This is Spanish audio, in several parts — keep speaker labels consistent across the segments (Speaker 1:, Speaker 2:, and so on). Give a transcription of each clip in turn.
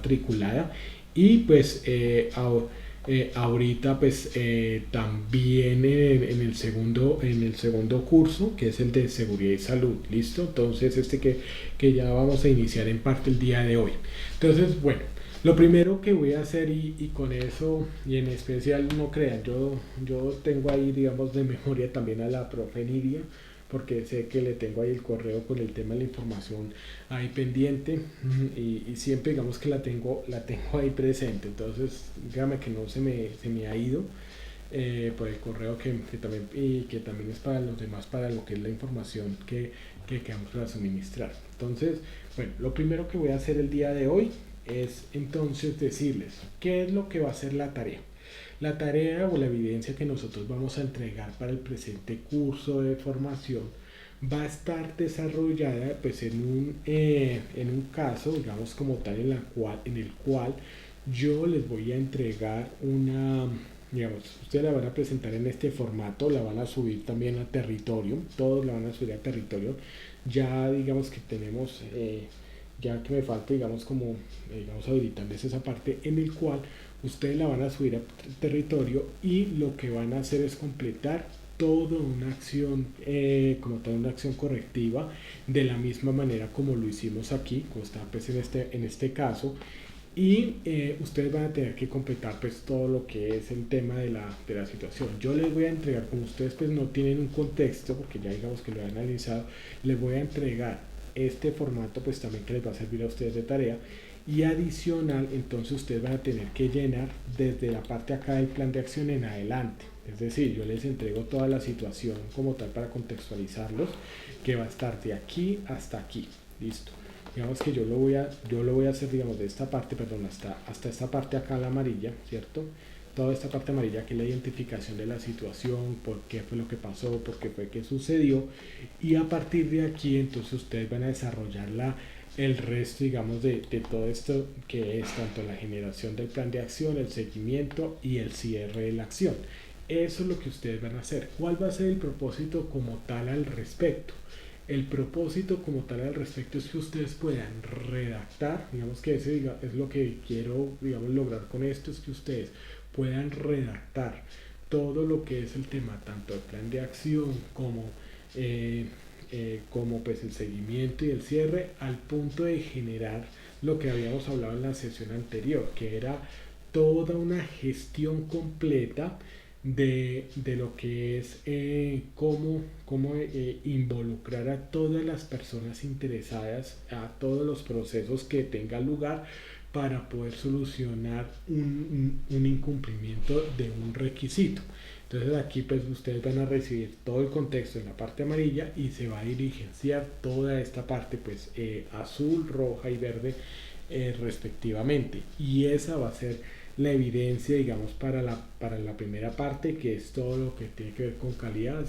Speaker 1: matriculada y pues ahorita pues también en el segundo curso que es el de seguridad y salud, listo. Entonces que ya vamos a iniciar en parte el día de hoy. Entonces bueno, lo primero que voy a hacer y con eso y en especial no crean, yo tengo ahí digamos de memoria también a la profe Nidia porque sé que le tengo ahí el correo con el tema de la información ahí pendiente y siempre digamos que la tengo ahí presente, entonces dígame que no se me ha ido por el correo también, y que también es para los demás, para lo que es la información que vamos a suministrar. Entonces, bueno, lo primero que voy a hacer el día de hoy es entonces decirles qué es lo que va a ser la tarea. La tarea o la evidencia que nosotros vamos a entregar para el presente curso de formación va a estar desarrollada pues en un caso, digamos como tal, en el cual yo les voy a entregar una, digamos, ustedes la van a presentar en este formato, la van a subir también a territorio, todos la van a subir a territorio, ya digamos que tenemos, ya que me falta, digamos, como, digamos, habilitarles esa parte en el cual ustedes la van a subir a territorio y lo que van a hacer es completar toda una acción, como toda una acción correctiva, de la misma manera como lo hicimos aquí, como está pues en este caso, y ustedes van a tener que completar pues todo lo que es el tema de la situación. Yo les voy a entregar, como ustedes pues no tienen un contexto, porque ya digamos que lo he analizado, les voy a entregar este formato pues también que les va a servir a ustedes de tarea y adicional entonces ustedes van a tener que llenar desde la parte acá del plan de acción en adelante. Es decir, yo les entrego toda la situación como tal para contextualizarlos, que va a estar de aquí hasta aquí. Listo. Digamos que yo lo voy a hacer, digamos, de esta parte, perdón, hasta esta parte acá, la amarilla, ¿cierto? Toda esta parte amarilla que es la identificación de la situación, por qué fue lo que pasó, por qué fue que sucedió. Y a partir de aquí, entonces ustedes van a desarrollar el resto, digamos, de todo esto que es tanto la generación del plan de acción, el seguimiento y el cierre de la acción. Eso es lo que ustedes van a hacer. ¿Cuál va a ser el propósito como tal al respecto? El propósito como tal al respecto es que ustedes puedan redactar, digamos que ese es lo que quiero, digamos, lograr con esto, es que ustedes puedan redactar todo lo que es el tema, tanto el plan de acción eh, como pues el seguimiento y el cierre, al punto de generar lo que habíamos hablado en la sesión anterior, que era toda una gestión completa de lo que es cómo involucrar a todas las personas interesadas, a todos los procesos que tengan lugar para poder solucionar un incumplimiento de un requisito. Entonces aquí pues ustedes van a recibir todo el contexto en la parte amarilla y se va a diligenciar toda esta parte pues azul, roja y verde respectivamente. Y esa va a ser la evidencia, digamos, para la primera parte, que es todo lo que tiene que ver con calidad,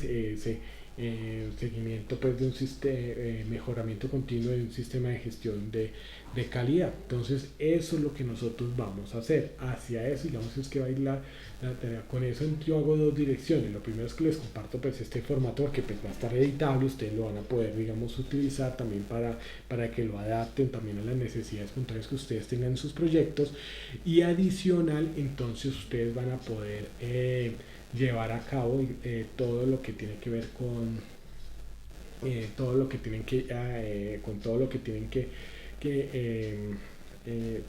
Speaker 1: seguimiento pues de un sistema, mejoramiento continuo de un sistema de gestión de calidad. Entonces eso es lo que nosotros vamos a hacer. Hacia eso, digamos, es que va a ir la tarea. Con eso yo hago dos direcciones. Lo primero es que les comparto pues este formato que pues va a estar editable, ustedes lo van a poder, digamos, utilizar también para que lo adapten también a las necesidades puntuales que ustedes tengan en sus proyectos, y adicional entonces ustedes van a poder llevar a cabo todo lo que tiene que ver con todo lo que tienen con todo lo que tienen que eh,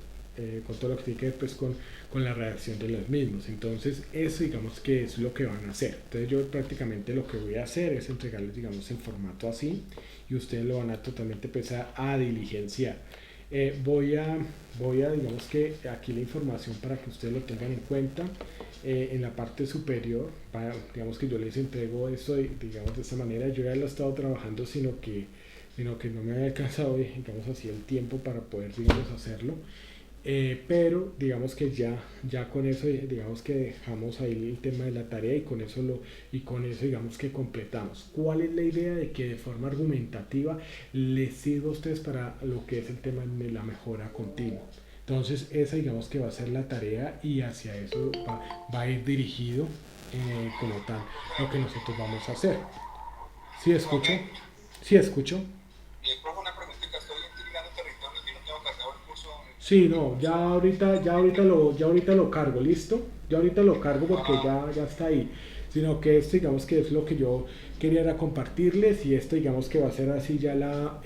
Speaker 1: con todo lo que tiene que ver pues con la redacción de los mismos. Entonces eso digamos que es lo que van a hacer. Entonces yo prácticamente lo que voy a hacer es entregarles, digamos, en formato así, y ustedes lo van a totalmente empezar a diligenciar. Eh, voy a digamos que aquí la información para que ustedes lo tengan en cuenta. En la parte superior, digamos que yo les entrego esto, digamos, de esta manera. Yo ya lo he estado trabajando, sino que no me había alcanzado, digamos así, el tiempo para poder, digamos, hacerlo. Pero digamos que ya con eso, digamos que dejamos ahí el tema de la tarea, y con eso digamos que completamos. ¿Cuál es la idea? De que de forma argumentativa les sirva a ustedes para lo que es el tema de la mejora continua. Entonces esa digamos que va a ser la tarea, y hacia eso va a ir dirigido como tal lo que nosotros vamos a hacer. ¿Sí
Speaker 2: Ok,
Speaker 1: escucho? ¿Sí escucho?
Speaker 2: profe, una preguntita. Estoy investigando territorio y no tengo cargado el curso.
Speaker 1: Sí, no, ya ahorita lo cargo, ¿listo? Ya ahorita lo cargo porque ya está ahí. Sino que esto, digamos que es lo que yo quería era compartirles y esto, digamos que va a ser así ya la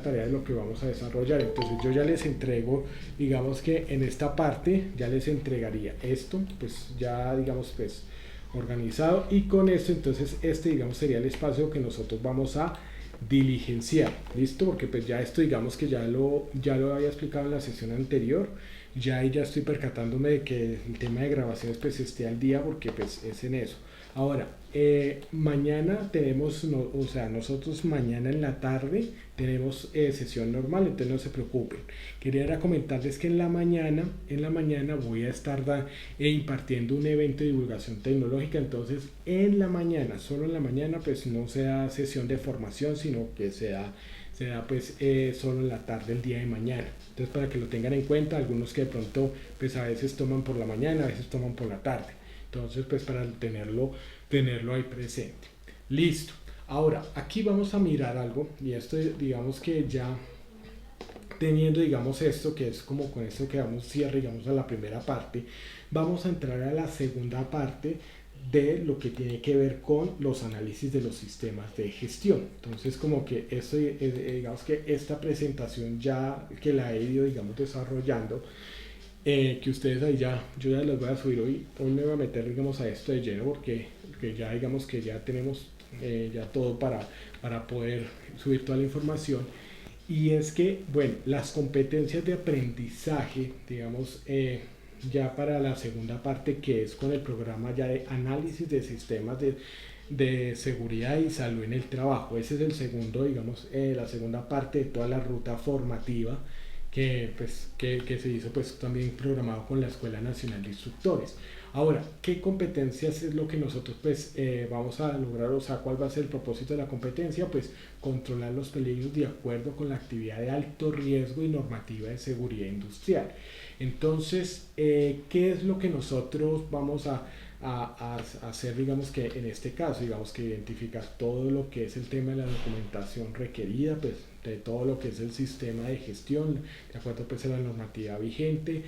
Speaker 1: tarea de lo que vamos a desarrollar. Entonces yo ya les entrego, digamos que en esta parte ya les entregaría esto, pues ya digamos pues organizado y con esto entonces este digamos sería el espacio que nosotros vamos a diligenciar, ¿listo? Porque pues ya esto digamos que ya lo había explicado en la sesión anterior, ya ahí ya estoy percatándome de que el tema de grabaciones pues esté al día porque pues es en eso. Ahora, mañana tenemos, no, o sea, nosotros mañana en la tarde tenemos sesión normal, entonces no se preocupen. Quería comentarles que en la mañana voy a estar impartiendo un evento de divulgación tecnológica, entonces en la mañana, solo en la mañana, pues no sea sesión de formación, sino que sea pues solo en la tarde el día de mañana. Entonces para que lo tengan en cuenta, algunos que de pronto pues a veces toman por la mañana, a veces toman por la tarde. Entonces pues para tenerlo ahí presente. Listo. Ahora, aquí vamos a mirar algo y esto digamos que ya teniendo digamos esto que es como con esto que damos cierre digamos a la primera parte, vamos a entrar a la segunda parte de lo que tiene que ver con los análisis de los sistemas de gestión. Entonces como que esto, digamos que esta presentación ya que la he ido digamos desarrollando, que ustedes ahí yo ya los voy a subir hoy me voy a meter digamos a esto de lleno porque ya digamos que ya tenemos ya todo para poder subir toda la información. Y es que, bueno, las competencias de aprendizaje, digamos, ya para la segunda parte que es con el programa ya de análisis de sistemas de seguridad y salud en el trabajo. Ese es el segundo, digamos, la segunda parte de toda la ruta formativa que se hizo pues también programado con la Escuela Nacional de Instructores. Ahora, ¿qué competencias es lo que nosotros pues vamos a lograr? O sea, ¿cuál va a ser el propósito de la competencia? Pues controlar los peligros de acuerdo con la actividad de alto riesgo y normativa de seguridad industrial. Entonces, ¿qué es lo que nosotros vamos a hacer, digamos que en este caso, digamos que identificar todo lo que es el tema de la documentación requerida, pues de todo lo que es el sistema de gestión, de acuerdo pues a la normativa vigente,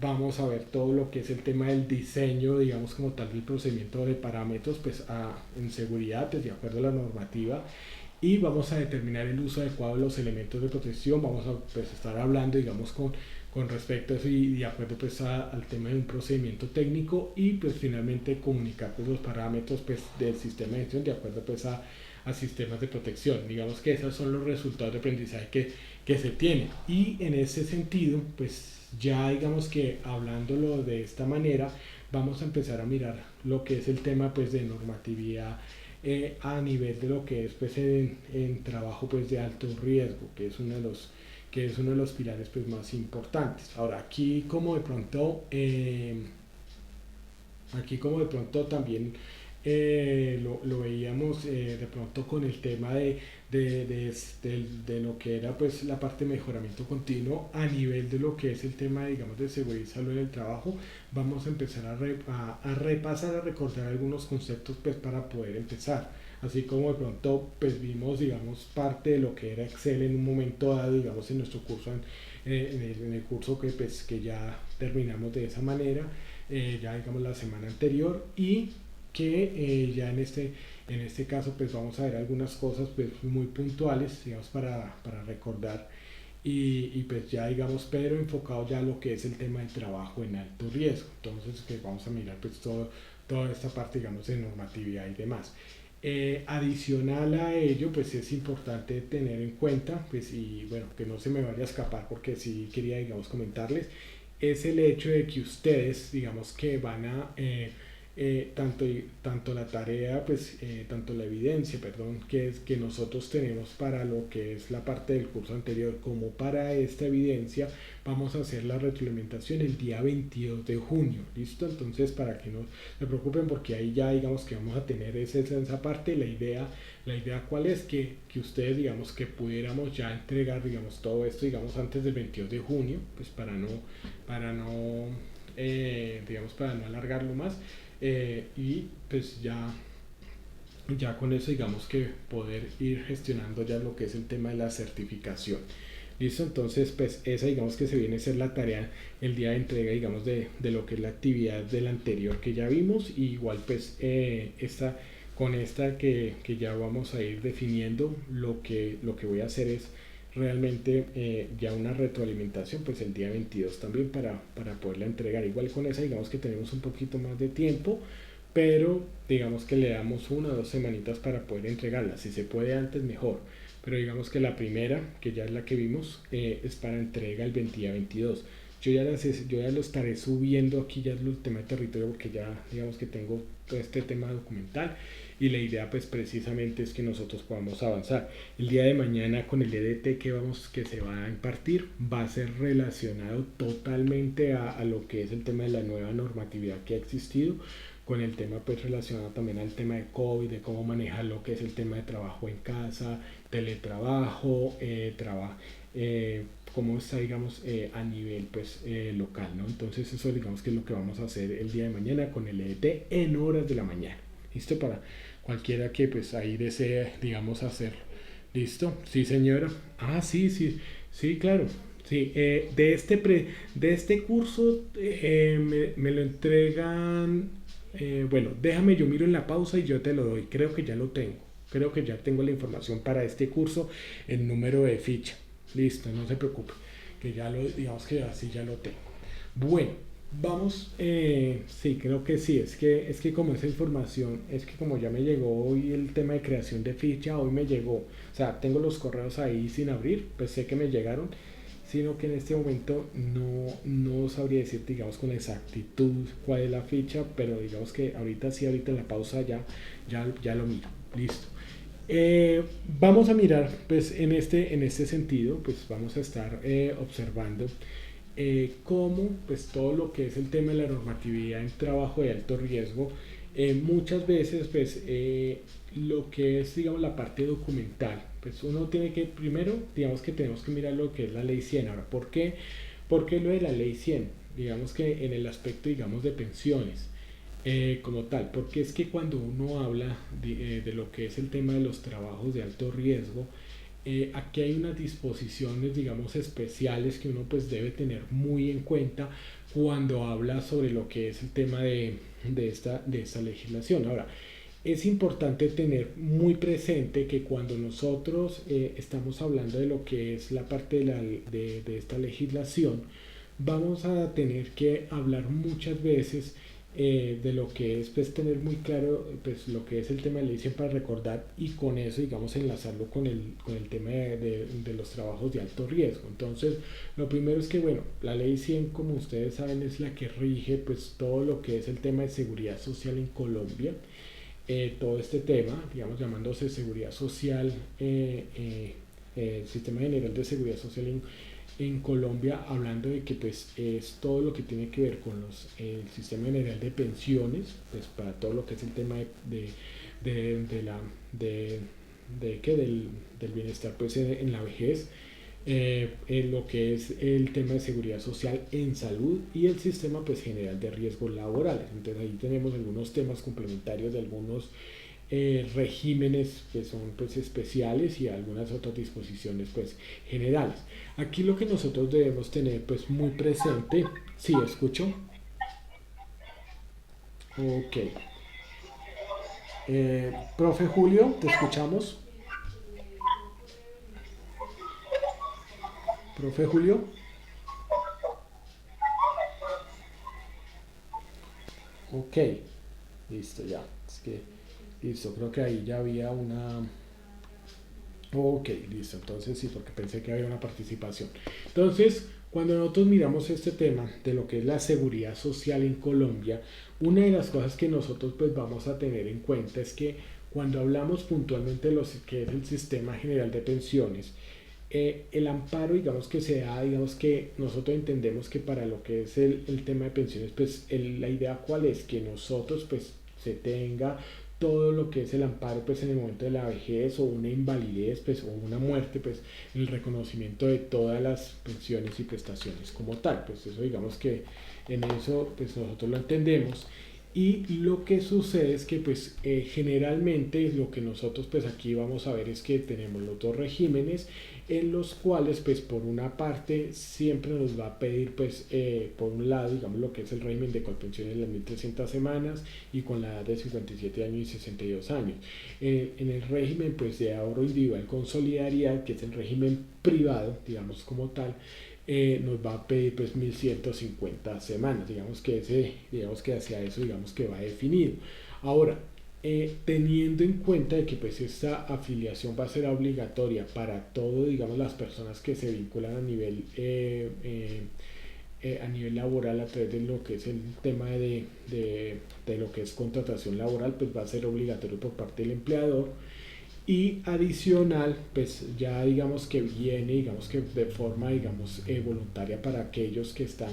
Speaker 1: vamos a ver todo lo que es el tema del diseño, digamos como tal del procedimiento de parámetros pues en seguridad, pues de acuerdo a la normativa, y vamos a determinar el uso adecuado de los elementos de protección, vamos a pues, estar hablando digamos con respecto a eso y de acuerdo pues al tema de un procedimiento técnico y pues finalmente comunicar pues, los parámetros pues, del sistema de gestión de acuerdo pues a sistemas de protección. Digamos que esos son los resultados de aprendizaje que se tienen y en ese sentido pues ya digamos que hablándolo de esta manera vamos a empezar a mirar lo que es el tema pues de normatividad a nivel de lo que es pues en trabajo pues de alto riesgo, que es uno de los pilares pues más importantes. Ahora aquí como de pronto también lo veíamos de pronto con el tema de lo que era pues la parte de mejoramiento continuo a nivel de lo que es el tema digamos de seguridad y salud en el trabajo, vamos a empezar a repasar, a recordar algunos conceptos pues para poder empezar. Así como de pronto pues vimos digamos parte de lo que era Excel en un momento dado digamos en nuestro curso en el curso pues, que ya terminamos de esa manera ya digamos la semana anterior y que ya en este caso pues vamos a ver algunas cosas pues muy puntuales digamos para recordar pues ya digamos pero enfocado ya a lo que es el tema del trabajo en alto riesgo, entonces que vamos a mirar pues toda esta parte digamos de normatividad y demás. Adicional a ello pues es importante tener en cuenta pues y bueno que no se me vaya a escapar porque sí quería digamos comentarles es el hecho de que ustedes digamos que van a tanto la tarea, pues, tanto la evidencia, perdón, que nosotros tenemos para lo que es la parte del curso anterior, como para esta evidencia, vamos a hacer la retroalimentación el día 22 de junio, ¿listo? Entonces, para que no se preocupen, porque ahí ya digamos que vamos a tener esa parte, la idea cuál es, que ustedes digamos que pudiéramos ya entregar, digamos, todo esto, digamos, antes del 22 de junio, pues para no digamos, para no alargarlo más y pues ya con eso digamos que poder ir gestionando ya lo que es el tema de la certificación. ¿Listo? Entonces, pues esa digamos que se viene a ser la tarea el día de entrega, digamos, de lo que es la actividad del anterior que ya vimos. Y igual pues con esta que ya vamos a ir definiendo, lo que voy a hacer es realmente ya una retroalimentación pues el día 22 también para poderla entregar. Igual con esa digamos que tenemos un poquito más de tiempo, pero digamos que le damos 1 o 2 semanitas para poder entregarla. Si se puede antes, mejor. Pero digamos que la primera, que ya es la que vimos, es para entrega el 20 día 22. Yo ya lo estaré subiendo aquí ya el tema de territorio porque ya digamos que tengo todo este tema documental y la idea pues precisamente es que nosotros podamos avanzar. El día de mañana con el EDT que se va a impartir va a ser relacionado totalmente a lo que es el tema de la nueva normatividad que ha existido, con el tema pues relacionado también al tema de COVID, de cómo manejar lo que es el tema de trabajo en casa, teletrabajo, cómo está digamos a nivel pues local, ¿no? Entonces eso digamos que es lo que vamos a hacer el día de mañana con el EDT en horas de la mañana. ¿Listo? Para cualquiera que pues ahí desee digamos hacerlo. ¿Listo? Sí, señora. Ah, sí, sí, sí, claro. Sí, de este curso me lo entregan. Bueno, déjame, yo miro en la pausa y yo te lo doy. Creo que ya lo tengo. Creo que ya tengo la información para este curso, el número de ficha. Listo, no se preocupe. Que ya lo, digamos que así ya lo tengo. Bueno, vamos. Sí, creo que sí. Es que como esa información, es que como ya me llegó hoy el tema de creación de ficha, hoy me llegó. O sea, tengo los correos ahí sin abrir, pues sé que me llegaron, sino que en este momento no sabría decir, digamos, con exactitud cuál es la ficha, pero digamos que ahorita sí, ahorita en la pausa ya lo miro. Listo. Vamos a mirar, pues en este sentido, pues vamos a estar observando cómo pues todo lo que es el tema de la normatividad en trabajo de alto riesgo, muchas veces pues lo que es digamos la parte documental, pues uno tiene que primero digamos que tenemos que mirar lo que es la ley 100. Ahora, ¿por qué lo de la ley 100? Digamos que en el aspecto digamos de pensiones como tal, porque es que cuando uno habla de lo que es el tema de los trabajos de alto riesgo, aquí hay unas disposiciones, digamos, especiales que uno pues debe tener muy en cuenta cuando habla sobre lo que es el tema de esta legislación. Ahora, es importante tener muy presente que cuando nosotros estamos hablando de lo que es la parte de esta legislación, vamos a tener que hablar muchas veces de lo que es pues tener muy claro pues lo que es el tema de ley 100 para recordar y con eso digamos enlazarlo con el tema de los trabajos de alto riesgo. Entonces lo primero es que bueno, la ley 100 como ustedes saben es la que rige pues todo lo que es el tema de seguridad social en Colombia. Todo este tema digamos llamándose seguridad social, Sistema General de Seguridad Social en Colombia, hablando de que pues es todo lo que tiene que ver con el sistema general de pensiones, pues para todo lo que es el tema de la del bienestar pues en la vejez, en lo que es el tema de seguridad social en salud y el sistema pues general de riesgos laborales. Entonces ahí tenemos algunos temas complementarios de algunos regímenes que son pues especiales y algunas otras disposiciones pues generales. Aquí lo que nosotros debemos tener pues muy presente, sí, escucho, ok, profe Julio, te escuchamos, profe Julio, ok, listo ya, es que, listo, creo que ahí ya había una. Ok, listo. Entonces sí, porque pensé que había una participación. Entonces, cuando nosotros miramos este tema de lo que es la seguridad social en Colombia, una de las cosas que nosotros pues vamos a tener en cuenta es que cuando hablamos puntualmente de lo que es el sistema general de pensiones, el amparo, digamos que se da, digamos que nosotros entendemos que para lo que es el tema de pensiones, pues la idea cuál es que nosotros pues se tenga todo lo que es el amparo pues en el momento de la vejez o una invalidez pues o una muerte pues el reconocimiento de todas las pensiones y prestaciones como tal, pues eso digamos que en eso pues nosotros lo entendemos Y lo que sucede es que pues generalmente lo que nosotros pues aquí vamos a ver es que tenemos los dos regímenes en los cuales pues por una parte siempre nos va a pedir pues por un lado digamos lo que es el régimen de Colpensión en las 1300 semanas y con la edad de 57 años y 62 años. En el régimen pues de ahorro individual con solidaridad, que es el régimen privado digamos como tal, nos va a pedir pues 1150 semanas, digamos que hacia eso digamos que va definido. Ahora, teniendo en cuenta de que pues esta afiliación va a ser obligatoria para todo digamos las personas que se vinculan a nivel laboral a través de lo que es el tema de lo que es contratación laboral, pues va a ser obligatorio por parte del empleador. Y adicional pues ya digamos que viene digamos que de forma digamos voluntaria para aquellos que están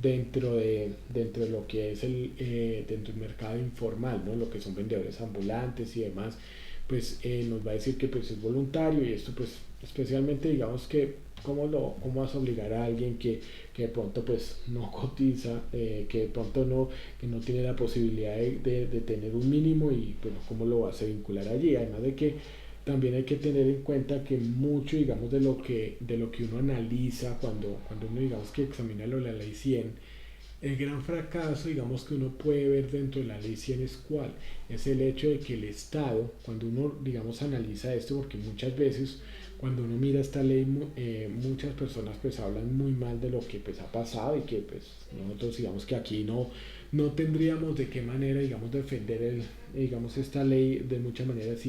Speaker 1: dentro de lo que es dentro del mercado informal, ¿no? Lo que son vendedores ambulantes y demás, pues nos va a decir que pues es voluntario. Y esto pues especialmente digamos que cómo vas a obligar a alguien que de pronto pues no cotiza, que de pronto que no tiene la posibilidad de tener un mínimo, y bueno, cómo lo vas a vincular allí. Además de que también hay que tener en cuenta que mucho digamos de lo que uno analiza cuando uno digamos que examina lo de la ley 100, el gran fracaso digamos que uno puede ver dentro de la ley 100 es cuál, es el hecho de que el Estado, cuando uno digamos analiza esto, porque muchas veces cuando uno mira esta ley, muchas personas pues hablan muy mal de lo que pues ha pasado, y que pues nosotros digamos que aquí no tendríamos de qué manera digamos defender digamos esta ley de muchas maneras.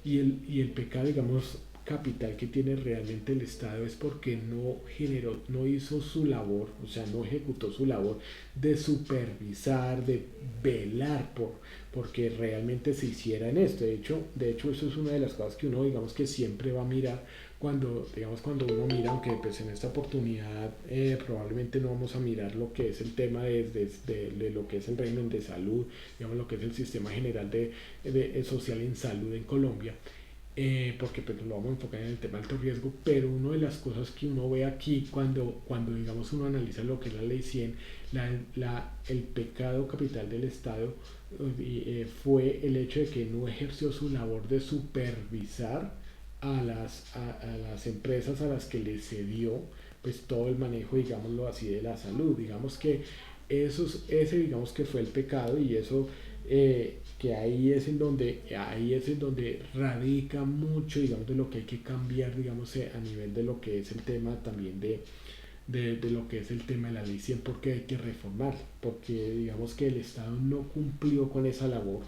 Speaker 1: Y el pecado digamos capital que tiene realmente el Estado es porque no hizo su labor, o sea, no ejecutó su labor de supervisar, de velar porque realmente se hiciera en esto. De hecho, eso es una de las cosas que uno, digamos, que siempre va a mirar cuando uno mira, aunque pues en esta oportunidad probablemente no vamos a mirar lo que es el tema de lo que es el régimen de salud, digamos, lo que es el sistema general social en salud en Colombia, porque pues lo vamos a enfocar en el tema de alto riesgo. Pero una de las cosas que uno ve aquí cuando digamos uno analiza lo que es la ley 100, el pecado capital del Estado fue el hecho de que no ejerció su labor de supervisar a las empresas a las que le cedió pues todo el manejo, digámoslo así, de la salud. Digamos que ese digamos que fue el pecado. Y eso que ahí es en donde radica mucho digamos de lo que hay que cambiar digamos a nivel de lo que es el tema también de lo que es el tema de la ley 100, porque hay que reformar, porque digamos que el Estado no cumplió con esa labor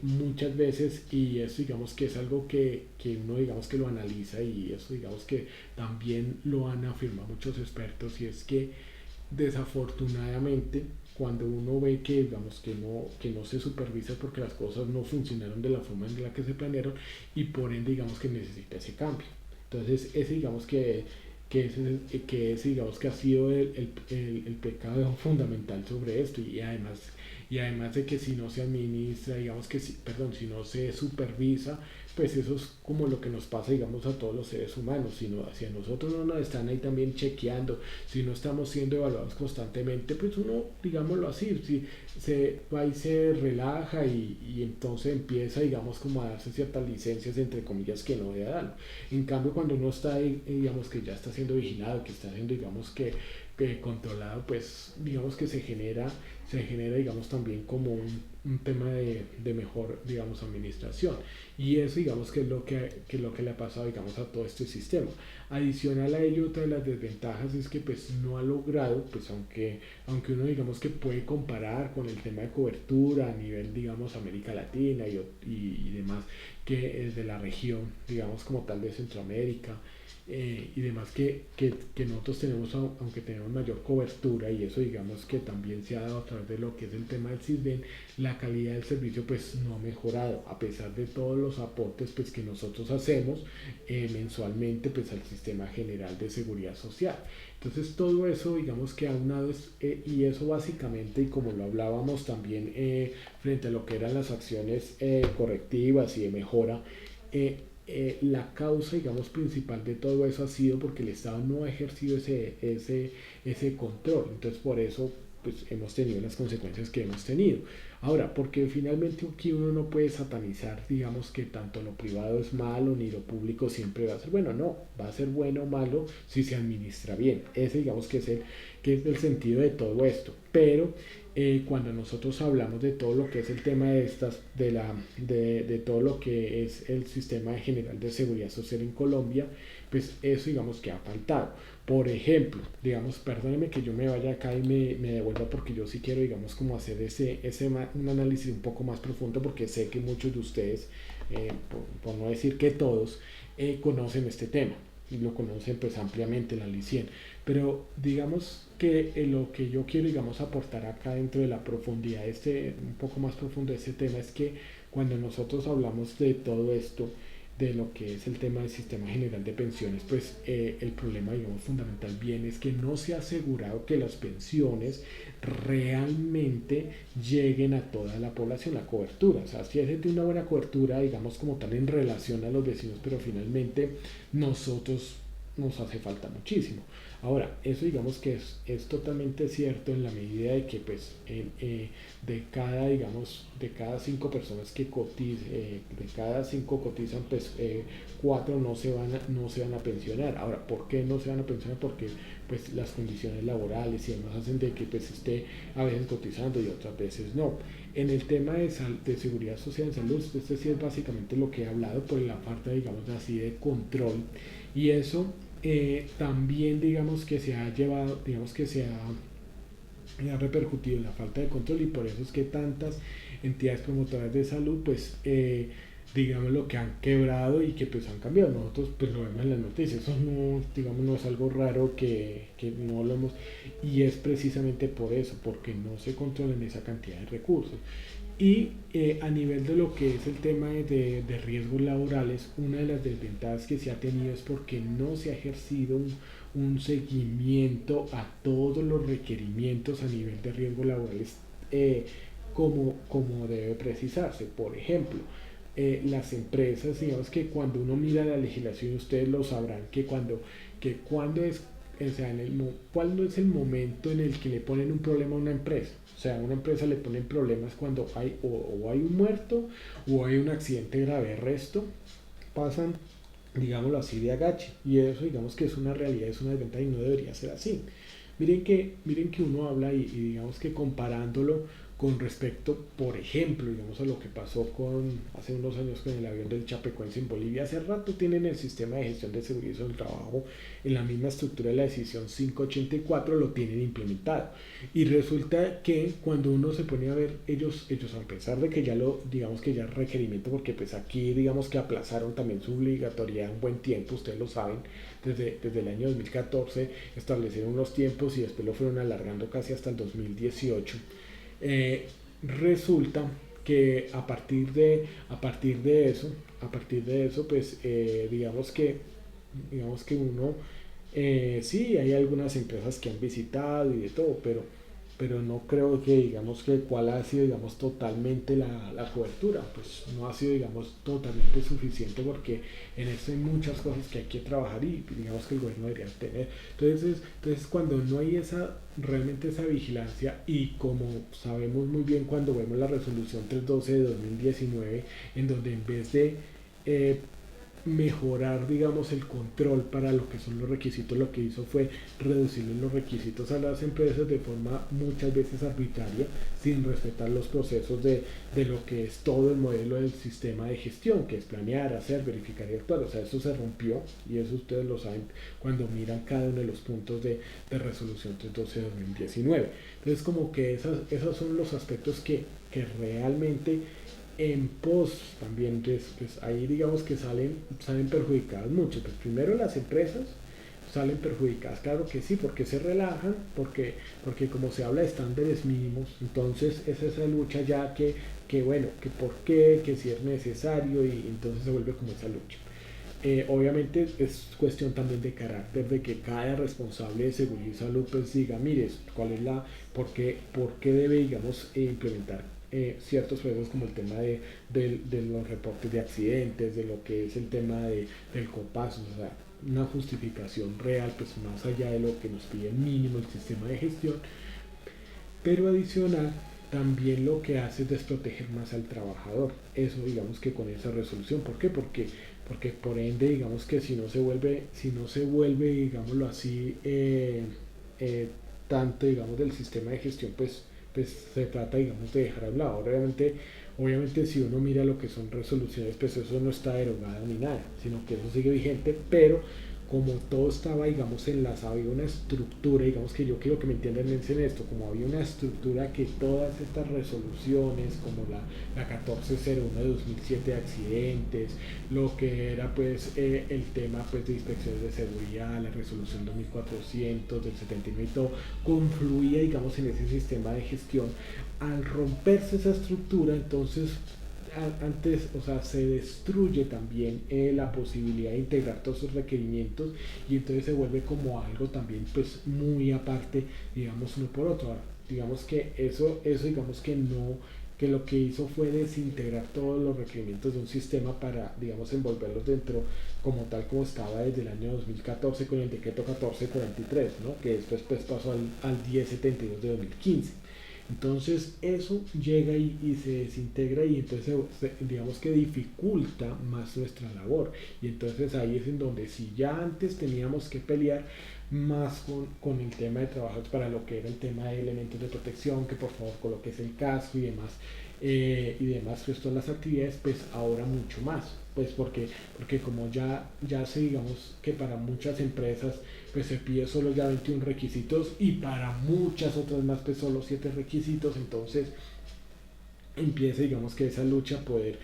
Speaker 1: muchas veces. Y eso digamos que es algo que uno digamos que lo analiza, y eso digamos que también lo han afirmado muchos expertos, y es que desafortunadamente cuando uno ve que digamos que no se supervisa porque las cosas no funcionaron de la forma en la que se planearon, y por ende digamos que necesita ese cambio. Entonces ese digamos que digamos que ha sido el pecado fundamental sobre esto. Y además de que si no se administra, digamos que si no se supervisa, pues eso es como lo que nos pasa digamos a todos los seres humanos. Si a nosotros no nos están ahí también chequeando, si no estamos siendo evaluados constantemente, pues uno, digámoslo así, si se va y se relaja, y entonces empieza digamos como a darse ciertas licencias entre comillas que no debe dar. En cambio, cuando uno está ahí, digamos que ya está siendo vigilado, que está siendo digamos que controlado, pues digamos que se genera digamos también como un tema de mejor digamos administración. Y eso digamos que es lo que le ha pasado digamos a todo este sistema. Adicional a ello, otra de las desventajas es que pues no ha logrado, pues aunque uno digamos que puede comparar con el tema de cobertura a nivel digamos América Latina y demás, que es de la región digamos como tal de Centroamérica, y demás, que nosotros tenemos, aunque tenemos mayor cobertura, y eso digamos que también se ha dado a través de lo que es el tema del CISBEN, la calidad del servicio pues no ha mejorado, a pesar de todos los aportes pues que nosotros hacemos mensualmente pues al sistema general de seguridad social. Entonces todo eso digamos que aunado y eso básicamente, y como lo hablábamos también frente a lo que eran las acciones correctivas y de mejora, la causa digamos principal de todo eso ha sido porque el Estado no ha ejercido ese control. Entonces por eso pues hemos tenido las consecuencias que hemos tenido. Ahora, porque finalmente aquí uno no puede satanizar, digamos que tanto lo privado es malo ni lo público siempre va a ser bueno, no, va a ser bueno o malo si se administra bien. Ese digamos que es el sentido de todo esto. Pero cuando nosotros hablamos de todo lo que es el tema de estas, de todo lo que es el sistema general de seguridad social en Colombia, pues eso digamos que ha faltado. Por ejemplo, digamos, perdóneme que yo me vaya acá y me devuelva porque yo sí quiero, digamos, como hacer un análisis un poco más profundo porque sé que muchos de ustedes, por no decir que todos, conocen este tema y lo conocen pues ampliamente la LICIEN. Pero digamos que lo que yo quiero, digamos, aportar acá dentro de la profundidad, un poco más profundo de este tema es que cuando nosotros hablamos de todo esto, de lo que es el tema del sistema general de pensiones, pues el problema, digamos, fundamental bien es que no se ha asegurado que las pensiones realmente lleguen a toda la población, la cobertura. O sea, si es de una buena cobertura, digamos, como tal en relación a los vecinos, pero finalmente nosotros nos hace falta muchísimo. Ahora, eso digamos que es totalmente cierto en la medida de que pues de cada 5 personas que cotizan, de cada 5 cotizan, pues 4 no se van a pensionar. Ahora, ¿por qué no se van a pensionar? Porque pues las condiciones laborales y demás hacen de que pues esté a veces cotizando y otras veces no. En el tema de seguridad social en salud, este sí es básicamente lo que he hablado por la falta, digamos así, de control. Y eso también digamos que se ha llevado, digamos que ha repercutido en la falta de control y por eso es que tantas entidades promotoras de salud pues digamos lo que han quebrado y que pues han cambiado. Nosotros pues lo vemos en las noticias, eso no, digamos, no es algo raro que no lo hemos, y es precisamente por eso, porque no se controlan esa cantidad de recursos. Y a nivel de lo que es el tema de riesgos laborales, una de las desventajas que se ha tenido es porque no se ha ejercido un seguimiento a todos los requerimientos a nivel de riesgos laborales como debe precisarse. Por ejemplo, las empresas, digamos que cuando uno mira la legislación, ustedes lo sabrán, que cuando es, o sea, cuándo es el momento en el que le ponen un problema a una empresa. O sea, a una empresa le ponen problemas cuando hay o hay un muerto o hay un accidente grave. El resto pasan, digámoslo así, de agache. Y eso, digamos que es una realidad, es una desventaja y no debería ser así. Miren que uno habla y digamos que comparándolo con respecto, por ejemplo, digamos a lo que pasó hace unos años con el avión del Chapecoense en Bolivia. Hace rato tienen el sistema de gestión de seguridad del trabajo en la misma estructura de la decisión 584, lo tienen implementado. Y resulta que cuando uno se pone a ver, ellos a pesar de que digamos que ya es requerimiento, porque pues aquí digamos que aplazaron también su obligatoriedad un buen tiempo, ustedes lo saben, desde el año 2014 establecieron unos tiempos y después lo fueron alargando casi hasta el 2018. Resulta que a partir de eso pues digamos que uno sí hay algunas empresas que han visitado y de todo, pero no creo que digamos que cuál ha sido digamos totalmente la cobertura, pues no ha sido digamos totalmente suficiente porque en esto hay muchas cosas que hay que trabajar y digamos que el gobierno debería tener. Entonces cuando no hay realmente esa vigilancia, y como sabemos muy bien cuando vemos la resolución 312 de 2019 en donde en vez de mejorar digamos el control para lo que son los requisitos, lo que hizo fue reducir los requisitos a las empresas de forma muchas veces arbitraria, sin respetar los procesos de lo que es todo el modelo del sistema de gestión, que es planear, hacer, verificar y actuar. O sea, eso se rompió y eso ustedes lo saben cuando miran cada uno de los puntos de resolución 312 de 2019. Entonces como que esos son los aspectos que realmente en pos también, pues ahí digamos que salen perjudicadas mucho. Pues primero las empresas salen perjudicadas, claro que sí, porque se relajan, porque como se habla de estándares mínimos, entonces es esa lucha ya que bueno, que por qué, que si es necesario, y entonces se vuelve como esa lucha. Obviamente es cuestión también de carácter, de que cada responsable de seguridad y salud pues diga, mire, cuál es por qué debe digamos implementar ciertos procesos como el tema de los reportes de accidentes, de lo que es el tema del copazo, o sea, una justificación real, pues más allá de lo que nos pide el mínimo el sistema de gestión. pero adicional también lo que hace es desproteger más al trabajador. Eso digamos que con esa resolución. ¿Por qué? Porque por ende digamos que si no se vuelve digámoslo así, eh, tanto digamos del sistema de gestión, pues se trata digamos de dejar a un lado. Obviamente si uno mira lo que son resoluciones, pues eso no está derogado ni nada, sino que eso sigue vigente, pero como todo estaba, digamos, enlazado, había una estructura, digamos que yo quiero que me entiendan en esto, como había una estructura que todas estas resoluciones, como la 1401 de 2007 de accidentes, lo que era pues el tema pues de inspecciones de seguridad, la resolución 2400 del 79 y todo, confluía, digamos, en ese sistema de gestión. Al romperse esa estructura, entonces antes, o sea, se destruye también la posibilidad de integrar todos esos requerimientos y entonces se vuelve como algo también pues muy aparte, digamos, uno por otro. Ahora, digamos que eso digamos que no, que lo que hizo fue desintegrar todos los requerimientos de un sistema para, digamos, envolverlos dentro como tal como estaba desde el año 2014 con el decreto 1443, ¿no? Que después pues pasó al 1072 de 2015. Entonces eso llega y se desintegra y entonces digamos que dificulta más nuestra labor. Y entonces ahí es en donde si ya antes teníamos que pelear más con el tema de trabajos para lo que era el tema de elementos de protección, que por favor coloques el casco y demás, pues todas las actividades, pues ahora mucho más, pues porque como ya sé, digamos que para muchas empresas pues se pide solo ya 21 requisitos y para muchas otras más pues solo 7 requisitos, entonces empieza digamos que esa lucha a poder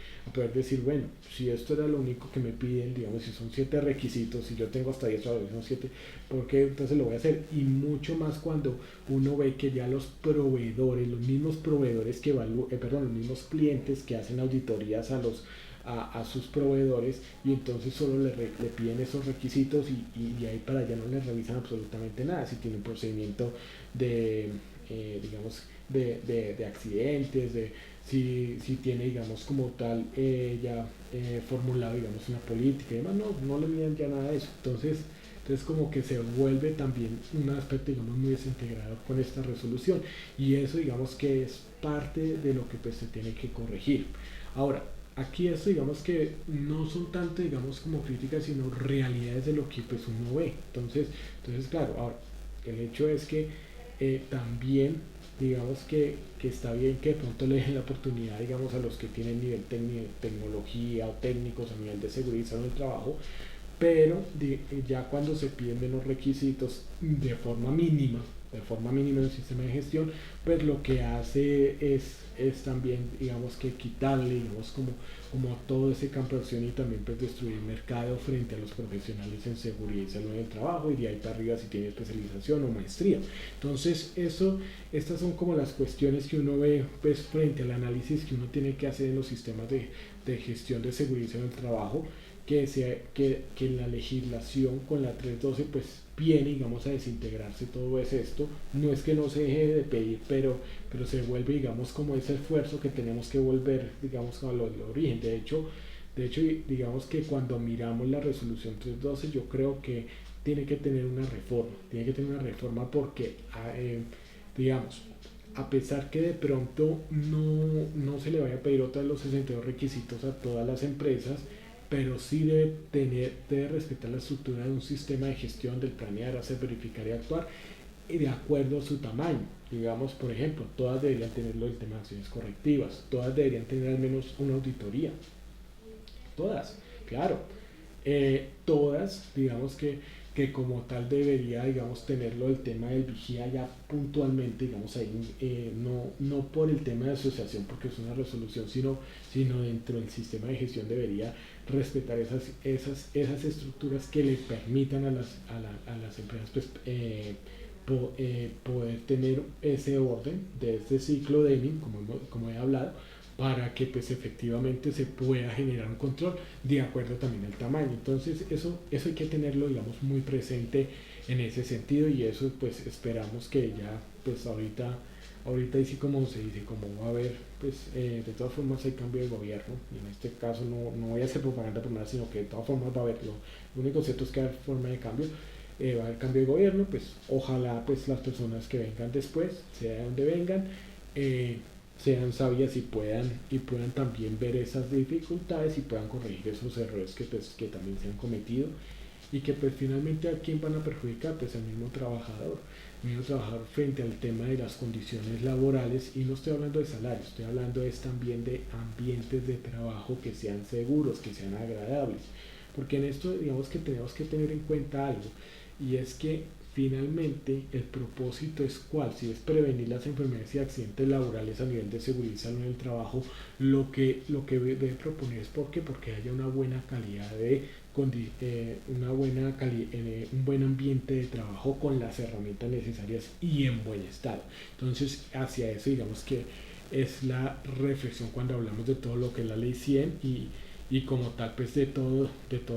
Speaker 1: decir, bueno, si esto era lo único que me piden, digamos, si son 7 requisitos, si yo tengo hasta 10 trabajadores, son 7, ¿por qué entonces lo voy a hacer? Y mucho más cuando uno ve que ya los proveedores, los mismos proveedores que perdón, los mismos clientes que hacen auditorías a sus proveedores y entonces solo le piden esos requisitos y de ahí para allá no les revisan absolutamente nada, si tiene un procedimiento de, digamos, de accidentes, si tiene, digamos, como tal ya formulado, digamos, una política y demás, no le miden ya nada de eso. Entonces como que se vuelve también un aspecto, digamos, muy desintegrador con esta resolución y eso, digamos, que es parte de lo que pues se tiene que corregir. Ahora, aquí esto digamos que no son tanto digamos como críticas sino realidades de lo que pues uno ve entonces claro, ahora el hecho es que también digamos que está bien que de pronto le den la oportunidad digamos a los que tienen nivel tecnología o técnicos a nivel de seguridad en el trabajo pero ya cuando se piden menos requisitos de forma mínima en el sistema de gestión, pues lo que hace es también, digamos que quitarle, digamos, como todo ese campo de acción y también pues destruir el mercado frente a los profesionales en seguridad y salud del trabajo y de ahí para arriba si tiene especialización o maestría. Entonces, estas son como las cuestiones que uno ve pues frente al análisis que uno tiene que hacer en los sistemas de gestión de seguridad y salud del trabajo que la legislación con la 312 pues viene digamos a desintegrarse todo es esto, no es que no se deje de pedir, pero se vuelve digamos como ese esfuerzo que tenemos que volver digamos a lo del origen, de hecho digamos que cuando miramos la resolución 312 yo creo que tiene que tener una reforma porque digamos a pesar que de pronto no se le vaya a pedir otra vez los 62 requisitos a todas las empresas, pero sí debe respetar la estructura de un sistema de gestión del planear, hacer, verificar y actuar y de acuerdo a su tamaño. Digamos, por ejemplo, todas deberían tenerlo el tema de acciones correctivas, todas deberían tener al menos una auditoría, todas, claro, todas, digamos que como tal debería, digamos, tenerlo el tema del vigía ya puntualmente, digamos, ahí, no por el tema de asociación, porque es una resolución, sino dentro del sistema de gestión debería respetar esas estructuras que le permitan a las empresas, pues, poder tener ese orden de este ciclo Deming, como he hablado, para que pues efectivamente se pueda generar un control de acuerdo también al tamaño. Entonces eso hay que tenerlo digamos muy presente en ese sentido y eso pues esperamos que ya pues ahorita y sí como se dice, como va a haber pues de todas formas hay cambio de gobierno y en este caso no voy a hacer propaganda por nada sino que de todas formas va a haber lo único cierto es que hay forma de cambio va a haber cambio de gobierno, pues ojalá pues las personas que vengan después, sea de donde vengan, eh, sean sabias y puedan también ver esas dificultades y puedan corregir esos errores que, pues, que también se han cometido y que pues finalmente a quién van a perjudicar, pues al mismo trabajador frente al tema de las condiciones laborales, y no estoy hablando de salarios, estoy hablando es también de ambientes de trabajo que sean seguros, que sean agradables, porque en esto digamos que tenemos que tener en cuenta algo, y es que finalmente el propósito es cuál, si es prevenir las enfermedades y accidentes laborales a nivel de seguridad y salud en el trabajo, lo que debe proponer es ¿por qué? Porque haya una buena calidad de un buen ambiente de trabajo con las herramientas necesarias y en buen estado. Entonces, hacia eso digamos que es la reflexión cuando hablamos de todo lo que es la ley 100 y como tal pues de todo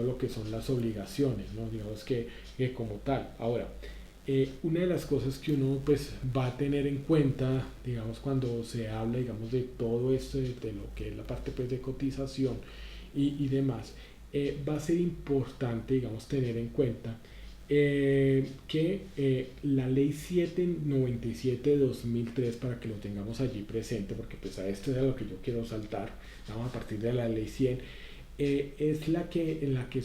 Speaker 1: lo que son las obligaciones, ¿no? Digamos que como tal. Ahora, una de las cosas que uno pues va a tener en cuenta, digamos, cuando se habla, digamos, de todo esto, de lo que es la parte pues de cotización y demás, va a ser importante, digamos, tener en cuenta que la ley 797 de 2003, para que lo tengamos allí presente, porque pues a esto es a lo que yo quiero saltar, vamos a partir de la ley 100, es la que en la que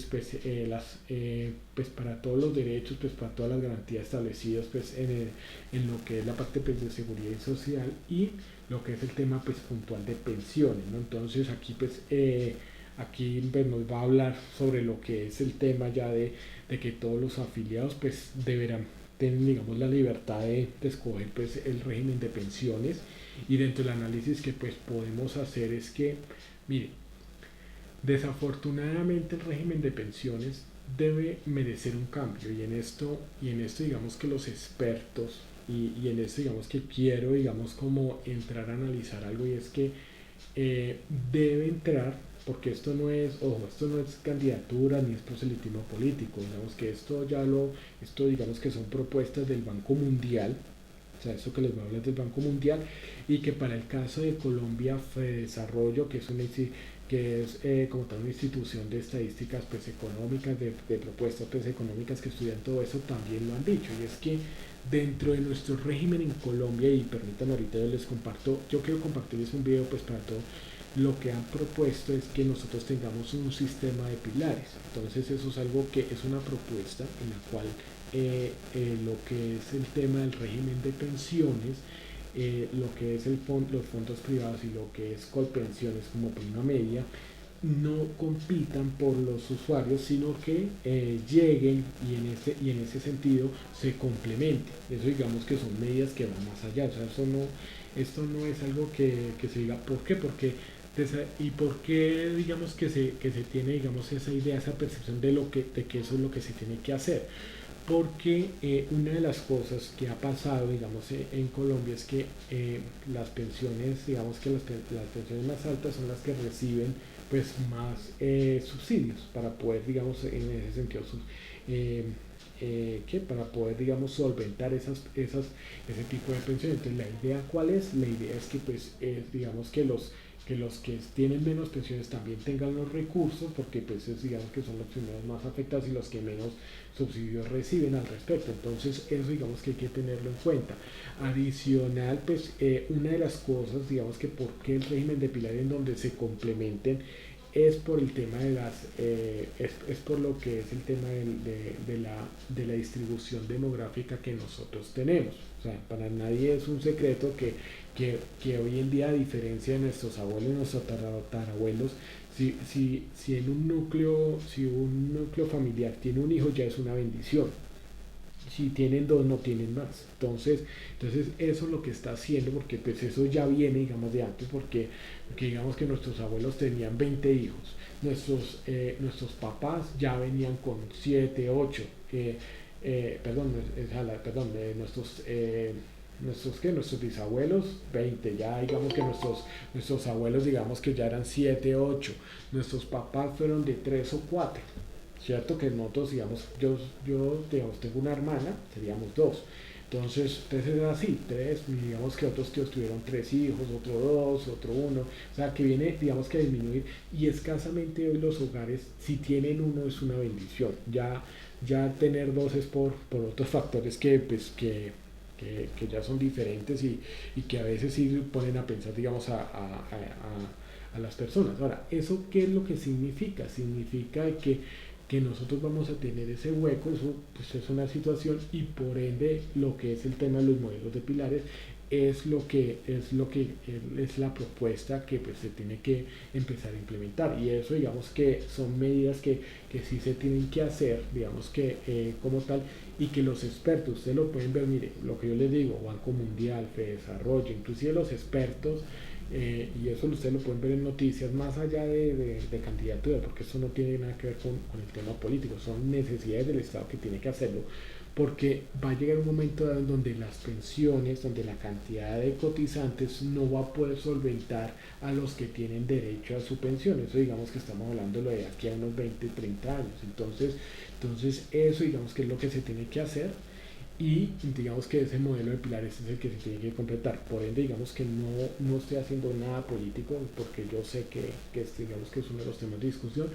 Speaker 1: pues para todos los derechos, pues para todas las garantías establecidas pues en lo que es la parte pues de seguridad y social y lo que es el tema pues puntual de pensiones, ¿no? Entonces aquí pues aquí pues, nos va a hablar sobre lo que es el tema ya de que todos los afiliados pues deberán tener digamos la libertad de escoger pues el régimen de pensiones, y dentro del análisis que pues podemos hacer es que mire, desafortunadamente el régimen de pensiones debe merecer un cambio, y en esto digamos que los expertos y en esto digamos que quiero digamos como entrar a analizar algo, y es que debe entrar, porque esto no es, ojo, esto no es candidatura ni es proselitismo político, digamos que esto digamos que son propuestas del Banco Mundial, o sea, eso que les voy a hablar del Banco Mundial, y que para el caso de Colombia Desarrollo, que es como tal una institución de estadísticas pues, económicas, de propuestas pues, económicas que estudian todo eso, también lo han dicho, y es que dentro de nuestro régimen en Colombia, y permítanme ahorita yo quiero compartirles un video pues para todo, lo que han propuesto es que nosotros tengamos un sistema de pilares. Entonces eso es algo que es una propuesta en la cual lo que es el tema del régimen de pensiones, lo que es los fondos privados y lo que es Colpensiones como prima media, no compitan por los usuarios, sino que lleguen y en ese sentido se complementen. Eso digamos que son medidas que van más allá. O sea, esto no es algo que se diga, ¿por qué? ¿Y por qué digamos que se tiene digamos esa idea, esa percepción de que eso es lo que se tiene que hacer? Porque una de las cosas que ha pasado, digamos, en Colombia es que las pensiones, digamos que las pensiones más altas son las que reciben pues más subsidios para poder, digamos, en ese sentido, que para poder, digamos, solventar ese tipo de pensiones. Entonces, la idea, ¿cuál es? La idea es que, pues, digamos, que los que tienen menos pensiones también tengan los recursos, porque pues digamos que son los primeros más afectados y los que menos subsidios reciben al respecto. Entonces eso digamos que hay que tenerlo en cuenta. Adicional, pues una de las cosas, digamos que por qué el régimen de pilares en donde se complementen es por el tema es por lo que es el tema de la distribución demográfica que nosotros tenemos. O sea, para nadie es un secreto que hoy en día, a diferencia de nuestros abuelos y nuestros tatarabuelos, si si un núcleo familiar tiene un hijo, ya es una bendición. Si tienen dos, no tienen más. Entonces eso es lo que está haciendo, porque pues eso ya viene, digamos, de antes, porque digamos que nuestros abuelos tenían 20 hijos, nuestros papás ya venían con 7 8 nuestros bisabuelos 20, ya digamos que nuestros abuelos digamos que ya eran 7 8, nuestros papás fueron de 3 o 4. ¿Cierto? Que nosotros, digamos, yo digamos, tengo una hermana, seríamos dos. Entonces era así, tres, digamos que otros tíos tuvieron 3 hijos, otro dos, otro uno, o sea que viene, digamos que a disminuir, y escasamente hoy los hogares, si tienen uno, es una bendición. Ya Ya tener dos es por otros factores que ya son diferentes y que a veces sí ponen a pensar, digamos, a las personas. Ahora, ¿eso qué es lo que significa? Significa que nosotros vamos a tener ese hueco, eso pues es una situación y por ende lo que es el tema de los modelos de pilares es la propuesta que pues se tiene que empezar a implementar y eso digamos que son medidas que sí se tienen que hacer, digamos que como tal y que los expertos, ustedes lo pueden ver, mire, lo que yo les digo, Banco Mundial, Fedesarrollo, inclusive los expertos y eso ustedes lo pueden ver en noticias más allá de candidaturas, porque eso no tiene nada que ver con el tema político, son necesidades del Estado que tiene que hacerlo, porque va a llegar un momento donde las pensiones, donde la cantidad de cotizantes no va a poder solventar a los que tienen derecho a su pensión. Eso digamos que estamos hablando de aquí a unos 20, 30 años. Entonces eso digamos que es lo que se tiene que hacer y digamos que ese modelo de pilares es el que se tiene que completar. Por ende, digamos que no estoy haciendo nada político porque yo sé digamos que es uno de los temas de discusión,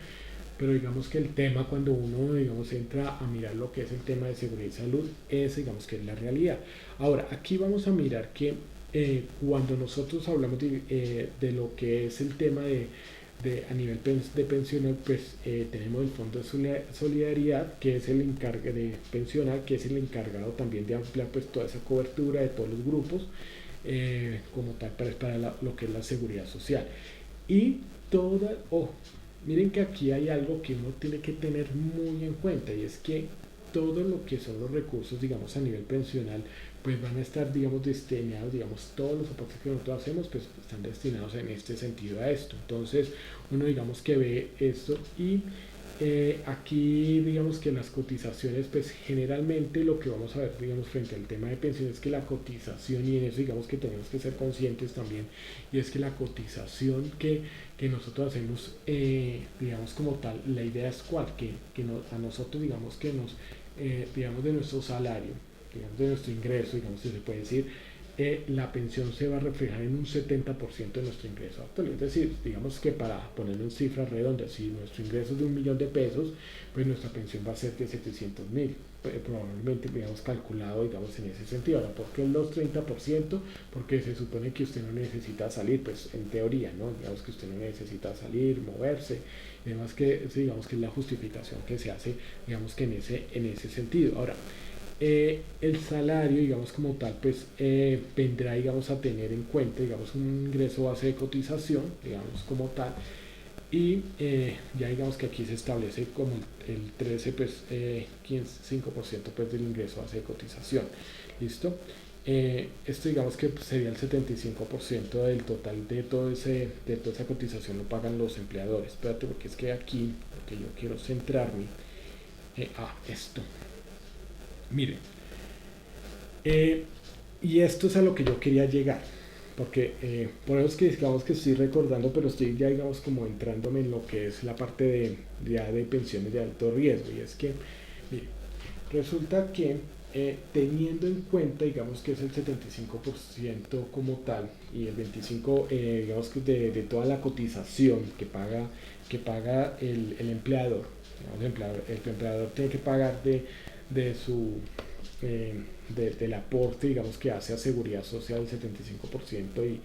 Speaker 1: pero digamos que el tema cuando uno digamos entra a mirar lo que es el tema de seguridad y salud, ese digamos que es la realidad. Ahora, aquí vamos a mirar que cuando nosotros hablamos de lo que es el tema a nivel de pensiones, pues tenemos el Fondo de Solidaridad, que es el encargado de pensionar, que es el encargado también de ampliar pues toda esa cobertura de todos los grupos, como tal para lo que es la seguridad social. Y miren que aquí hay algo que uno tiene que tener muy en cuenta y es que todo lo que son los recursos, digamos, a nivel pensional, pues van a estar, digamos, destinados, digamos, todos los aportes que nosotros hacemos, pues están destinados en este sentido a esto. Entonces, uno, digamos, que ve esto y aquí, digamos, que las cotizaciones, pues generalmente lo que vamos a ver, digamos, frente al tema de pensiones es que la cotización, y en eso, digamos, que tenemos que ser conscientes también, y es que la cotización que nosotros hacemos, digamos, como tal, la idea es cuál, a nosotros, digamos, digamos, de nuestro salario, digamos, de nuestro ingreso, digamos, si se puede decir, la pensión se va a reflejar en un 70% de nuestro ingreso actual. Es decir, digamos que para ponerlo en cifras redondas, si nuestro ingreso es de 1.000.000 de pesos, pues nuestra pensión va a ser de 700.000, probablemente digamos calculado digamos en ese sentido. Ahora, ¿por qué los 30%? Porque se supone que usted no necesita salir, pues en teoría, ¿no? Digamos que usted no necesita salir, moverse, y además que digamos que es la justificación que se hace, digamos que en ese sentido. Ahora, el salario, digamos como tal, pues vendrá, digamos, a tener en cuenta, digamos, un ingreso base de cotización, digamos como tal, y ya digamos que aquí se establece como el 13, pues 5% pues del ingreso base de cotización, ¿listo? Esto digamos que sería el 75% del total de toda esa cotización lo pagan los empleadores. Espérate, porque es que aquí, porque yo quiero centrarme, esto. Miren, y esto es a lo que yo quería llegar, porque por eso es que digamos que estoy recordando, pero estoy ya digamos como entrándome en lo que es la parte de pensiones de alto riesgo, y es que, miren, resulta que teniendo en cuenta, digamos que es el 75% como tal, y el 25% digamos que de toda la cotización que paga el empleador, digamos, el empleador tiene que pagar de su del aporte digamos que hace a seguridad social el 75%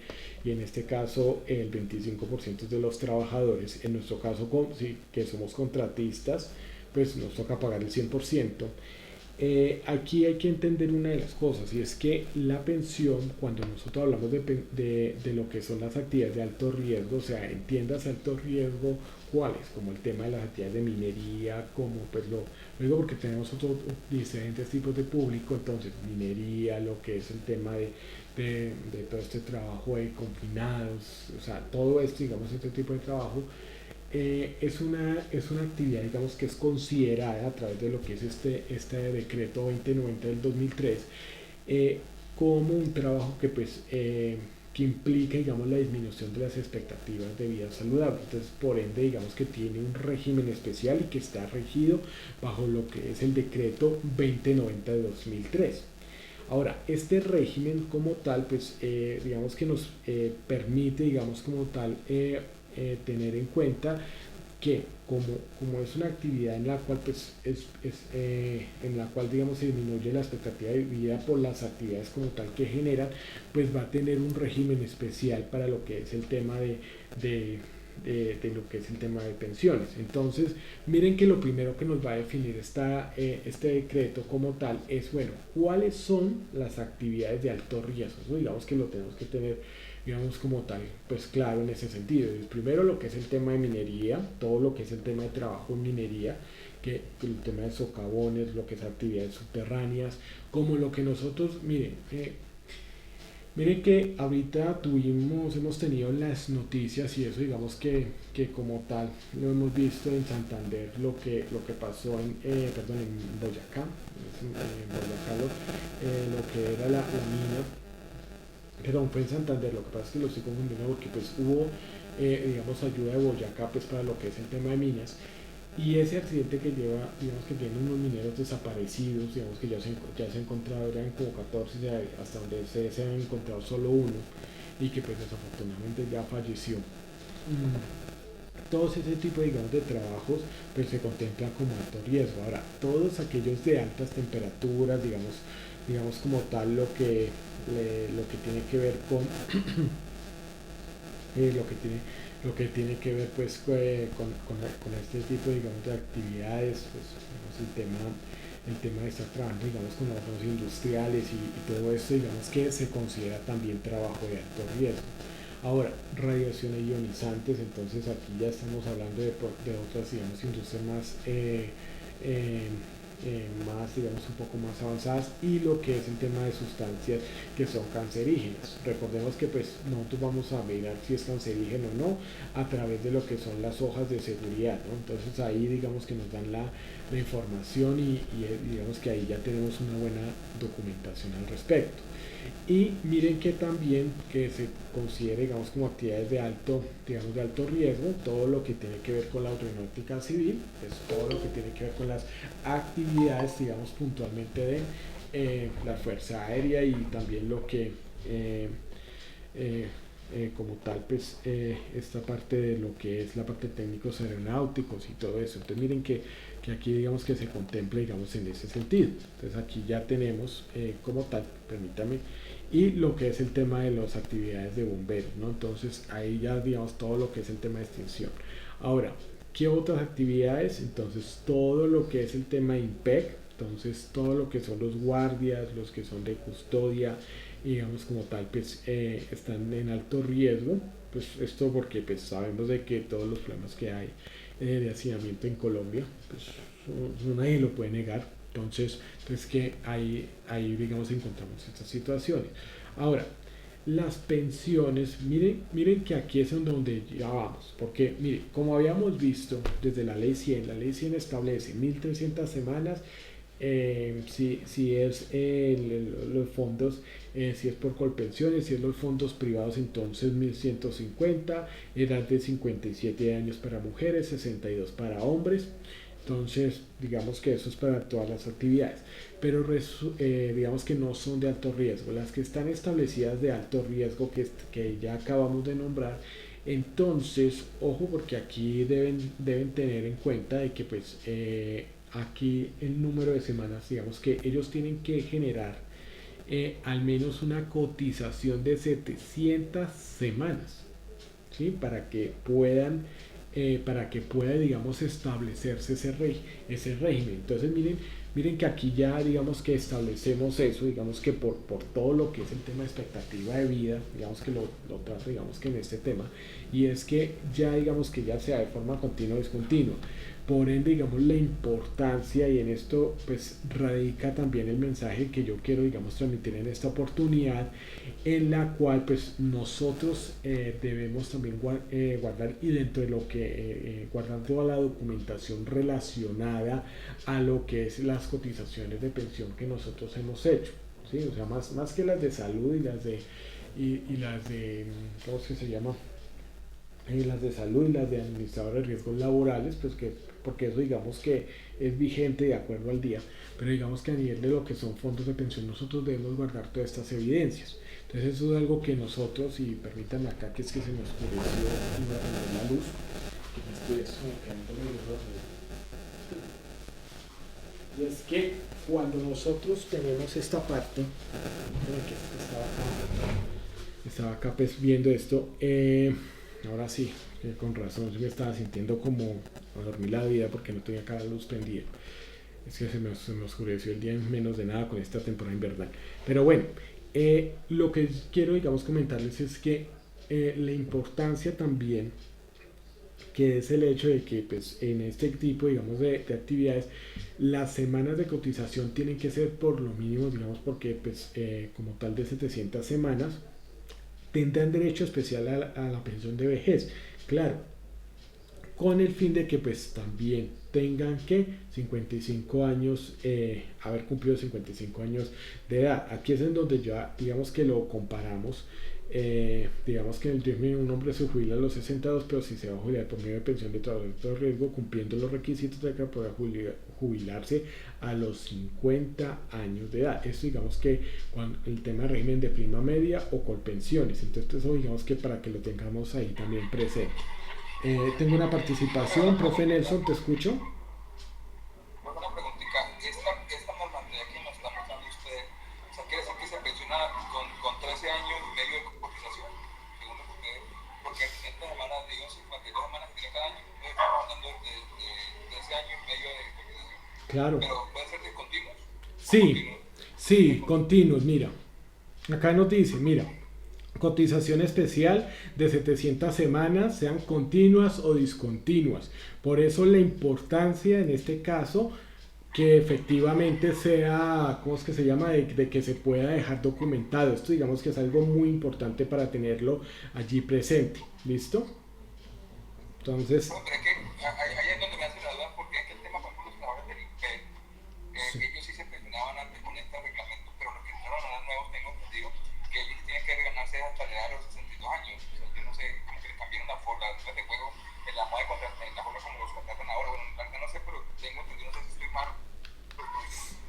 Speaker 1: y en este caso el 25% es de los trabajadores. En nuestro caso que somos contratistas, pues nos toca pagar el 100%. Aquí hay que entender una de las cosas y es que la pensión, cuando nosotros hablamos de lo que son las actividades de alto riesgo, o sea, entiendas alto riesgo, ¿cuáles? Como el tema de las actividades de minería, como pues lo digo porque tenemos otros diferentes tipos de público, entonces minería, lo que es el tema de todo este trabajo de confinados, o sea, todo esto, digamos, este tipo de trabajo es una actividad, digamos, que es considerada a través de lo que es este decreto 2090 del 2003 como un trabajo que implica, digamos, la disminución de las expectativas de vida saludable. Entonces, por ende, digamos que tiene un régimen especial y que está regido bajo lo que es el decreto 2090 de 2003. Ahora, este régimen como tal, pues digamos que nos permite, digamos como tal, tener en cuenta que como es una actividad en la cual pues en la cual digamos se disminuye la expectativa de vida por las actividades como tal que generan, pues va a tener un régimen especial para lo que es el tema de, de lo que es el tema de pensiones. Entonces, miren que lo primero que nos va a definir este decreto como tal es, bueno, cuáles son las actividades de alto riesgo, ¿no? Digamos que lo tenemos que tener, digamos, como tal, pues claro en ese sentido. Primero lo que es el tema de minería, todo lo que es el tema de trabajo en minería, que el tema de socavones, lo que es actividades subterráneas, como lo que nosotros, miren que ahorita hemos tenido las noticias y eso, digamos que como tal lo hemos visto en Santander, lo que pasó perdón, en Boyacá, en Boyacá lo que era la mina, perdón, fue en Santander, lo que pasa es que lo estoy confundiendo porque pues hubo, digamos, ayuda de Boyacá pues para lo que es el tema de minas. Y ese accidente que lleva, digamos que tienen unos mineros desaparecidos, digamos que ya se ha encontrado, eran como 14, hasta donde se han encontrado solo uno y que pues desafortunadamente ya falleció. Todos ese tipo, digamos, de trabajos pues se contemplan como alto riesgo. Ahora, todos aquellos de altas temperaturas, digamos como tal lo que tiene que ver con lo que tiene que ver pues con este tipo, digamos, de actividades, pues digamos, el tema de estar trabajando, digamos, con hornos industriales y todo esto, digamos que se considera también trabajo de alto riesgo. Ahora, radiaciones ionizantes, entonces aquí ya estamos hablando de otras, digamos, industrias más, digamos, un poco más avanzadas, y lo que es el tema de sustancias que son cancerígenas. Recordemos que pues nosotros vamos a mirar si es cancerígeno o no a través de lo que son las hojas de seguridad, ¿no? Entonces ahí digamos que nos dan la información y digamos que ahí ya tenemos una buena documentación al respecto. Y miren que también que se considere, digamos, como actividades digamos, de alto riesgo, todo lo que tiene que ver con la aeronáutica civil, es todo lo que tiene que ver con las actividades, digamos, puntualmente de la Fuerza Aérea, y también lo que como tal, pues esta parte de lo que es la parte de técnicos aeronáuticos y todo eso. Entonces miren que aquí digamos que se contempla, digamos, en ese sentido. Entonces aquí ya tenemos como tal, permítame, y lo que es el tema de las actividades de bomberos, ¿no? Entonces ahí ya digamos todo lo que es el tema de extinción. Ahora, ¿qué otras actividades? Entonces todo lo que es el tema de IMPEC, entonces todo lo que son los guardias, los que son de custodia, digamos como tal, pues están en alto riesgo. Pues esto porque pues sabemos de que todos los problemas que hay de hacinamiento en Colombia, pues nadie lo puede negar. Entonces que ahí digamos encontramos estas situaciones. Ahora, las pensiones, miren que aquí es donde ya vamos, porque miren, como habíamos visto desde la ley 100 establece 1.300 semanas, si es los fondos, si es por colpensiones, si es los fondos privados, entonces 1.150, edad de 57 años para mujeres, 62 para hombres. Entonces, digamos que eso es para todas las actividades, pero digamos que no son de alto riesgo. Las que están establecidas de alto riesgo, que ya acabamos de nombrar, entonces, ojo, porque aquí deben tener en cuenta de que pues aquí el número de semanas, digamos que ellos tienen que generar al menos una cotización de 700 semanas, ¿sí? Para que pueda, digamos, establecerse ese régimen. Entonces, miren que aquí ya, digamos, que establecemos eso, digamos que por todo lo que es el tema de expectativa de vida, digamos que lo trato, digamos que en este tema, y es que ya, digamos, que ya sea de forma continua o discontinua. Por ende, digamos, la importancia, y en esto pues radica también el mensaje que yo quiero, digamos, transmitir en esta oportunidad, en la cual pues nosotros debemos también guardar, y dentro de lo que guardar toda la documentación relacionada a lo que es las cotizaciones de pensión que nosotros hemos hecho, ¿sí? O sea, más que las de salud y las de ¿cómo es que se llama? Las de salud y las de administradores de riesgos laborales, pues porque eso digamos que es vigente de acuerdo al día, pero digamos que a nivel de lo que son fondos de pensión nosotros debemos guardar todas estas evidencias. Entonces eso es algo que nosotros, y permítanme acá que es que se me oscureció y me prende la luz, que me Y es que cuando nosotros tenemos esta parte, estaba acá pues viendo esto, ahora sí, con razón, yo me estaba sintiendo como a dormir la vida porque no tenía acá la luz prendida. Es que se me oscureció el día en menos de nada con esta temporada invernal. Pero bueno, lo que quiero, digamos, comentarles es que la importancia también que es el hecho de que pues, en este tipo digamos, de actividades las semanas de cotización tienen que ser por lo mínimo, digamos, porque pues, como tal de 700 semanas tendrán derecho especial a la pensión de vejez. Claro, con el fin de que pues también tengan que 55 años, haber cumplido 55 años de edad. Aquí es en donde ya digamos que lo comparamos. Digamos que un hombre se jubila a los 62, pero si se va a jubilar por medio de pensión de trabajo de riesgo, cumpliendo los requisitos de que pueda jubilarse a los 50 años de edad. Esto digamos que cuando el tema de régimen de prima media o colpensiones. Entonces eso digamos que para que lo tengamos ahí también presente. Tengo una participación, profe Nelson, te escucho.
Speaker 2: Una preguntita, esta normativa que nos está mostrando usted, o sea, quiere decir que se pensiona con 13 años y medio de cotización, según lo que usted, porque esta semana, digo, 52 semanas que tiene cada año, estamos hablando de 13 años y medio de cotización,
Speaker 1: Claro.
Speaker 2: pero puede ser de continuos, o
Speaker 1: Sí,
Speaker 2: continuos,
Speaker 1: sí, continuos, mira. Acá nos dice, mira, cotización especial de 700 semanas, sean continuas o discontinuas. Por eso la importancia en este caso que efectivamente sea, ¿cómo es que se llama? De que se pueda dejar documentado. Esto digamos que es algo muy importante para tenerlo allí presente. ¿Listo? Entonces,
Speaker 2: pero es que ahí es donde me hace la duda, porque es que el tema, por ejemplo, los trabajadores del INPE,
Speaker 1: sí.
Speaker 2: ellos sí se pensionaban antes con este reglamento, pero los que entraron ahora nuevos, tengo entendido que ellos tienen que ganarse hasta la edad de los 62 años. O sea, yo no sé, como que le cambiaron la forma de juego en la moda de contratar, en la forma como los contratan ahora. Bueno, la verdad no sé, pero tengo entendido, no sé si estoy mal, estoy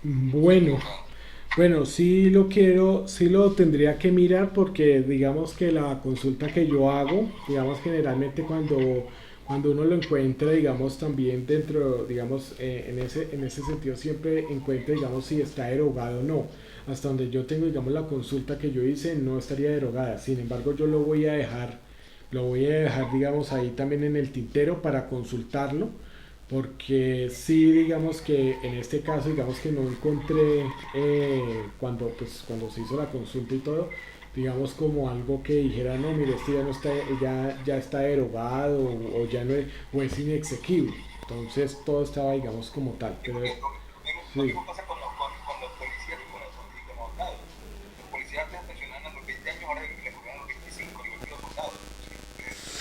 Speaker 1: Bueno,
Speaker 2: equivocado.
Speaker 1: bueno, sí lo quiero, sí lo tendría que mirar porque digamos que la consulta que yo hago, digamos generalmente cuando uno lo encuentra, digamos también dentro, digamos en ese sentido siempre encuentra, digamos si está derogado o no. Hasta donde yo tengo, digamos la consulta que yo hice no estaría derogada. Sin embargo, yo lo voy a dejar, digamos ahí también en el tintero para consultarlo porque sí digamos que en este caso digamos que no encontré cuando se hizo la consulta y todo digamos como algo que dijera no mire este ya no está ya está derogado o ya no es, o es inexequible, entonces todo estaba digamos como tal,
Speaker 2: Sí,
Speaker 1: pero
Speaker 2: porque lo
Speaker 1: sí.
Speaker 2: mismo pasa con los policías y con los abogados. Los policías antes pensionaban a los 20 años, ahora le cobran a los 25, igual que los abogados.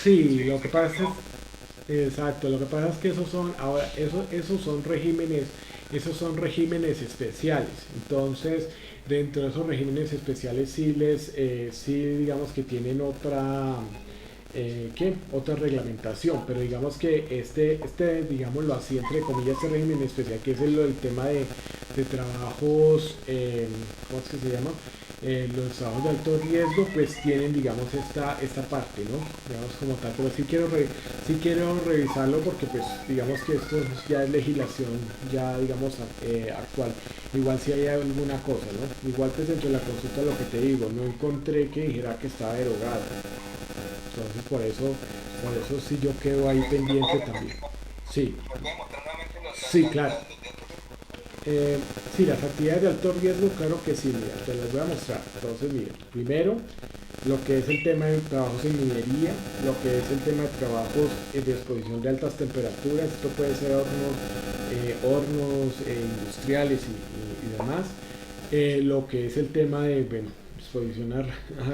Speaker 1: Sí, lo que
Speaker 2: Se
Speaker 1: pasa
Speaker 2: cambió.
Speaker 1: es, exacto, lo que pasa es que esos son regímenes especiales. Entonces, dentro de esos regímenes especiales sí digamos que tienen otra reglamentación, pero digamos que digámoslo así, entre comillas, este régimen especial, que es el tema de trabajos, ¿cómo es que se llama? Los trabajos de alto riesgo pues tienen digamos esta parte, ¿no? Digamos como tal, pero sí quiero revisarlo porque pues digamos que esto ya es legislación ya digamos actual, igual si hay alguna cosa, ¿no? Igual pues dentro de la consulta lo que te digo, no encontré que dijera que estaba derogado, entonces por eso sí yo quedo ahí
Speaker 2: ¿Me
Speaker 1: pendiente
Speaker 2: puede
Speaker 1: también.
Speaker 2: repetir?
Speaker 1: Sí,
Speaker 2: ¿Me puede mostrar nuevamente
Speaker 1: sí, claro.
Speaker 2: los de alto riesgo?
Speaker 1: Eh, sí, las actividades de alto riesgo, claro que sí, mira, te las voy a mostrar. Entonces, mira, primero lo que es el tema de trabajos en minería, lo que es el tema de trabajos de exposición de altas temperaturas, esto puede ser hornos industriales y demás. Lo que es el tema de bueno, exposición a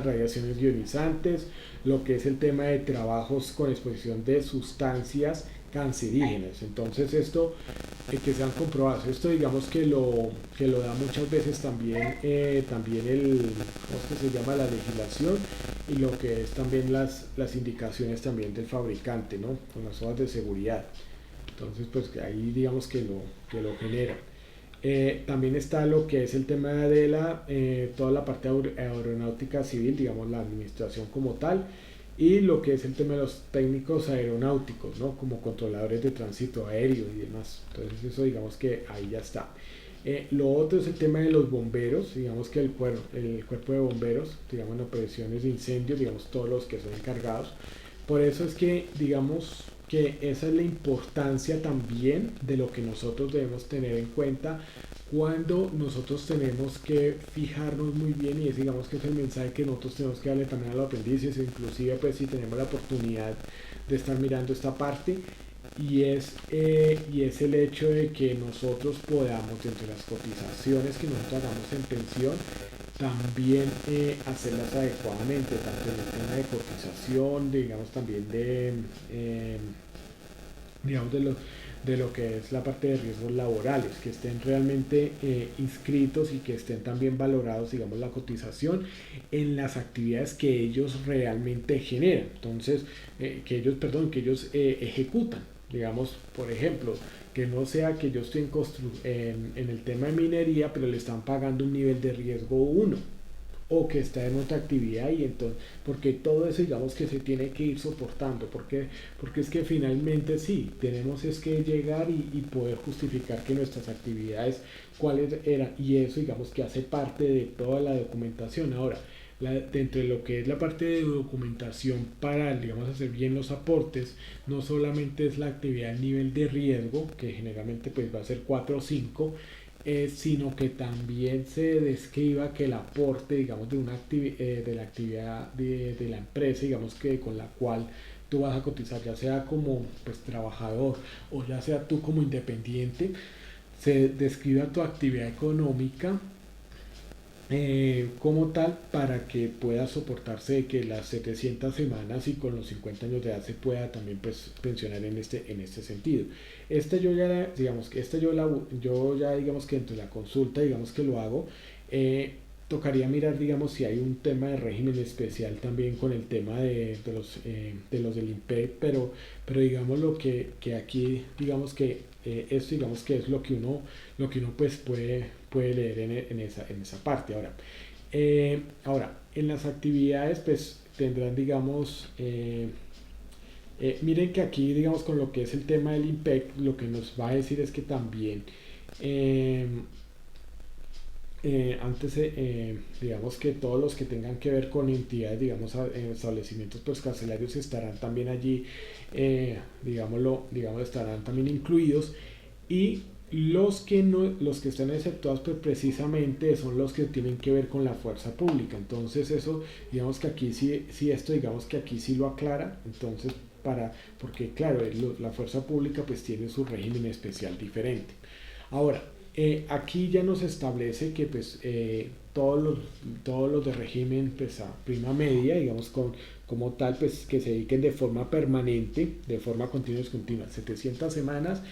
Speaker 1: radiaciones ionizantes, lo que es el tema de trabajos con exposición de sustancias cancerígenas. Entonces esto que sean comprobados. Esto digamos que lo da muchas veces también ¿cómo es que se llama? La legislación y lo que es también las indicaciones también del fabricante, ¿no? Con las hojas de seguridad. Entonces, pues ahí digamos que lo genera. También está lo que es el tema de toda la parte aeronáutica civil, digamos la administración como tal, y lo que es el tema de los técnicos aeronáuticos, ¿no? Como controladores de tránsito aéreo y demás. Entonces eso digamos que ahí ya está. Lo otro es el tema de los bomberos, digamos que el cuerpo de bomberos, digamos en operaciones de incendio, digamos todos los que son encargados. Por eso es que digamos que esa es la importancia también de lo que nosotros debemos tener en cuenta cuando nosotros tenemos que fijarnos muy bien, y es digamos que es el mensaje que nosotros tenemos que darle también a los aprendices, inclusive pues si tenemos la oportunidad de estar mirando esta parte, y es el hecho de que nosotros podamos, entre las cotizaciones que nosotros hagamos en pensión, también hacerlas adecuadamente, tanto en el tema de cotización, digamos también eh, digamos de lo que es la parte de riesgos laborales, que estén realmente inscritos y que estén también valorados, digamos, la cotización en las actividades que ellos realmente generan. Entonces, que ellos ejecutan. Digamos, por ejemplo, que no sea que yo estoy en el tema de minería, pero le están pagando un nivel de riesgo uno, o que está en otra actividad, y entonces porque todo eso digamos que se tiene que ir soportando, porque es que finalmente sí tenemos es que llegar y poder justificar que nuestras actividades cuáles eran, y eso digamos que hace parte de toda la documentación. Ahora dentro de lo que es la parte de documentación para digamos hacer bien los aportes, no solamente es la actividad a nivel de riesgo, que generalmente pues va a ser 4 o 5, sino que también se describa que el aporte, digamos, de la actividad de la empresa, digamos, que con la cual tú vas a cotizar, ya sea como pues trabajador o ya sea tú como independiente, se describa tu actividad económica como tal, para que pueda soportarse que las 700 semanas y con los 50 años de edad se pueda también pues pensionar en este sentido. Esta yo ya digamos que yo ya digamos que entre la consulta digamos que lo hago. Tocaría mirar digamos si hay un tema de régimen especial también con el tema de los del INPEC, pero digamos que aquí digamos que esto digamos que es lo que uno pues puede leer en esa parte. Ahora, en las actividades pues tendrán digamos miren que aquí digamos con lo que es el tema del IMPEC, lo que nos va a decir es que también eh, digamos que todos los que tengan que ver con entidades, digamos, establecimientos pues carcelarios estarán también allí, digamos, estarán también incluidos, y los que están exceptuados pues precisamente son los que tienen que ver con la fuerza pública. Entonces eso, digamos que aquí sí esto digamos que aquí sí lo aclara, entonces porque claro, la fuerza pública pues tiene su régimen especial diferente. Ahora, aquí ya nos establece que pues todos los de régimen pues a prima media, digamos como tal, pues que se dediquen de forma permanente, de forma continua y continua, 700 semanas,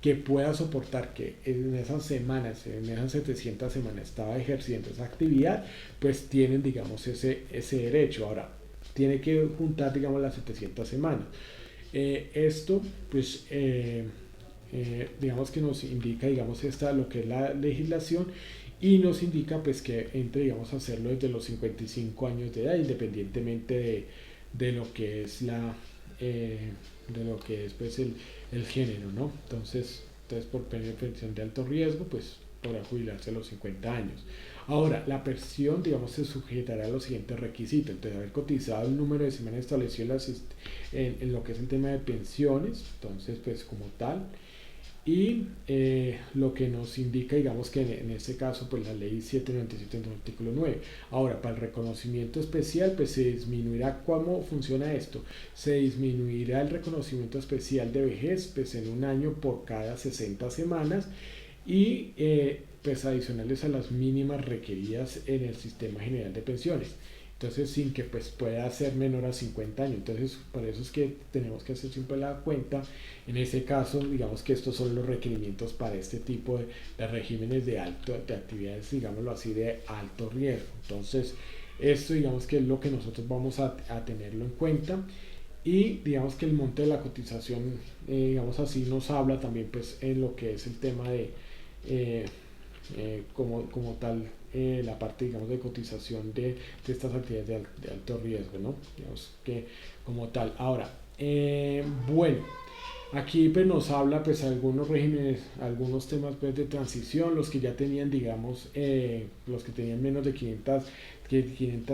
Speaker 1: que pueda soportar que en esas semanas, en esas 700 semanas estaba ejerciendo esa actividad, pues tienen digamos ese derecho. Ahora, tiene que juntar digamos las 700 semanas. Esto pues digamos que nos indica digamos lo que es la legislación, y nos indica pues que entre digamos a hacerlo desde los 55 años de edad, independientemente de lo que es de lo que es pues el género, ¿no? Entonces por pensión de alto riesgo pues podrá jubilarse a los 50 años. Ahora, la pensión, digamos, se sujetará a los siguientes requisitos. Entonces, haber cotizado el número de semanas establecido en lo que es el tema de pensiones, entonces, pues como tal, y lo que nos indica, digamos que en este caso, pues la ley 797 en el artículo 9. Ahora, para el reconocimiento especial, pues se disminuirá. ¿Cómo funciona esto? Se disminuirá el reconocimiento especial de vejez, pues en un año por cada 60 semanas, y pues adicionales a las mínimas requeridas en el sistema general de pensiones. Entonces, sin que pues pueda ser menor a 50 años. Entonces, por eso es que tenemos que hacer siempre la cuenta. En ese caso, digamos que estos son los requerimientos para este tipo de regímenes de actividades, digámoslo así, de alto riesgo. Entonces, esto digamos que es lo que nosotros vamos a tenerlo en cuenta. Y digamos que el monte de la cotización, digamos así, nos habla también pues en lo que es el tema de como tal la parte, digamos, de cotización de estas actividades de alto riesgo, ¿no? Digamos que como tal. Ahora, bueno, aquí pues nos habla pues algunos regímenes, algunos temas pues de transición, los que ya tenían, digamos, los que tenían menos de 500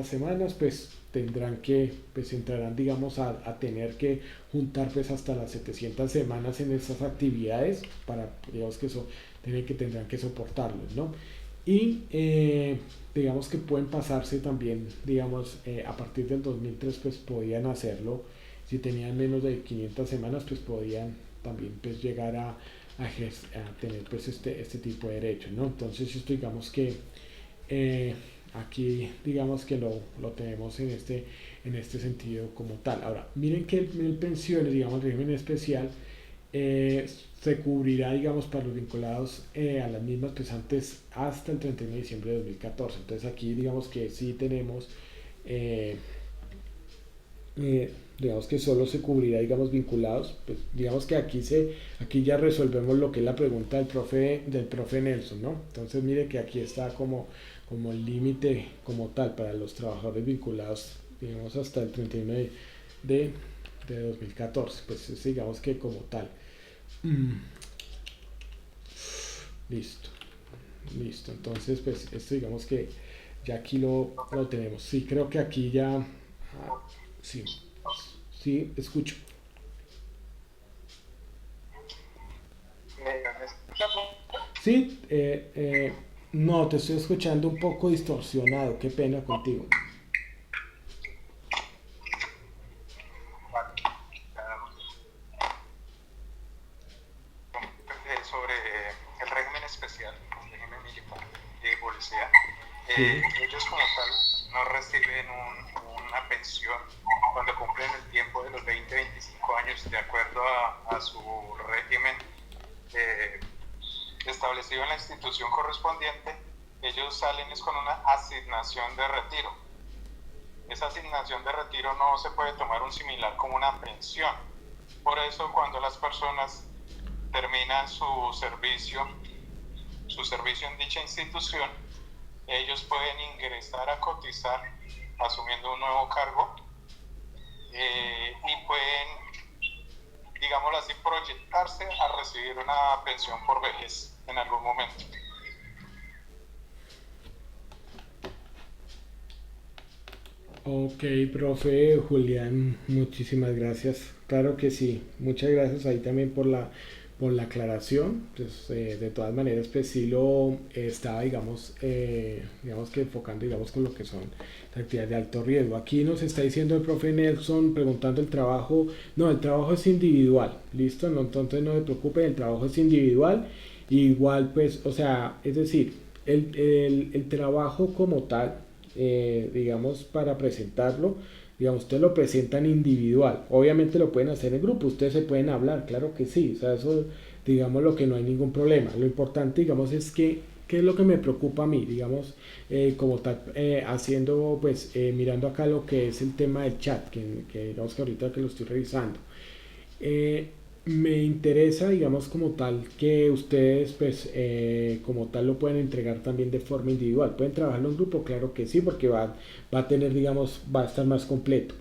Speaker 1: semanas, pues tendrán que, pues entrarán, digamos, a tener que juntar pues hasta las 700 semanas en estas actividades para, digamos que eso, tendrán que soportarlos, ¿no? Y digamos que pueden pasarse también, digamos, a partir del 2003 pues podían hacerlo, si tenían menos de 500 semanas pues podían también pues llegar a tener pues este tipo de derechos, ¿no? Entonces esto digamos que eh, aquí digamos que lo tenemos en este sentido como tal. Ahora, miren que el pensiones, digamos, el régimen especial, eh, se cubrirá, digamos, para los vinculados a las mismas pesantes hasta el 31 de diciembre de 2014. Entonces aquí digamos que sí tenemos, eh, digamos que solo se cubrirá, digamos, vinculados. Pues, digamos que aquí ya resolvemos lo que es la pregunta del profe Nelson, ¿no? Entonces mire que aquí está como el límite como tal para los trabajadores vinculados, digamos, hasta el 31 de, de 2014. Pues digamos que como tal. Mm, listo, listo. Entonces, pues esto digamos que ya aquí lo tenemos. Sí, creo que aquí ya. Sí, sí, escucho.
Speaker 2: ¿Me escucha?
Speaker 1: Sí, no, te estoy escuchando un poco distorsionado. Qué pena contigo.
Speaker 2: Vale. Sobre el régimen especial, el régimen militar de policía,
Speaker 1: Sí,
Speaker 2: ellos como tal no reciben una pensión cuando cumplen el tiempo de los 20-25 años de acuerdo a su régimen eh, establecido en la institución correspondiente. Ellos salen es con una asignación de retiro. Esa asignación de retiro no se puede tomar un similar como una pensión. Por eso cuando las personas terminan su servicio en dicha institución, ellos pueden ingresar a cotizar asumiendo un nuevo cargo y pueden, digámoslo así, proyectarse a recibir una pensión por vejez en algún momento.
Speaker 1: ok, profe Julián, muchísimas gracias. Claro que sí, muchas gracias ahí también por la aclaración. Pues, de todas maneras, pues sí lo estaba, digamos que enfocando, digamos, con lo que son las actividades de alto riesgo. Aquí nos está diciendo el profe Nelson, preguntando el trabajo. No, el trabajo es individual, ¿listo? No, entonces no se preocupe, el trabajo es individual. Igual, pues, o sea, es decir, el trabajo como tal, digamos, para presentarlo, digamos, ustedes lo presentan individual. Obviamente lo pueden hacer en grupo, ustedes se pueden hablar, claro que sí, o sea, eso, digamos, lo que no hay ningún problema. Lo importante, digamos, es que, ¿qué es lo que me preocupa a mí? Digamos, como tal, haciendo, pues, mirando acá lo que es el tema del chat, digamos que ahorita que lo estoy revisando. Eh, Me interesa, digamos, como tal, que ustedes, pues, como tal, lo pueden entregar también de forma individual. ¿Pueden trabajarlo en grupo? Claro que sí, porque va a tener, digamos, va a estar más completo.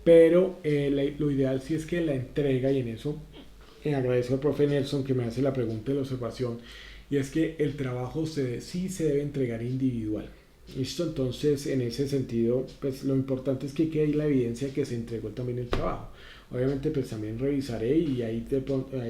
Speaker 1: Pero lo ideal sí es que la entrega, y en eso agradezco al profe Nelson que me hace la pregunta de la observación, y es que el trabajo sí se debe entregar individual. ¿Listo? Entonces, en ese sentido, pues lo importante es que quede ahí la evidencia de que se entregó también el trabajo. Obviamente, pues también revisaré y ahí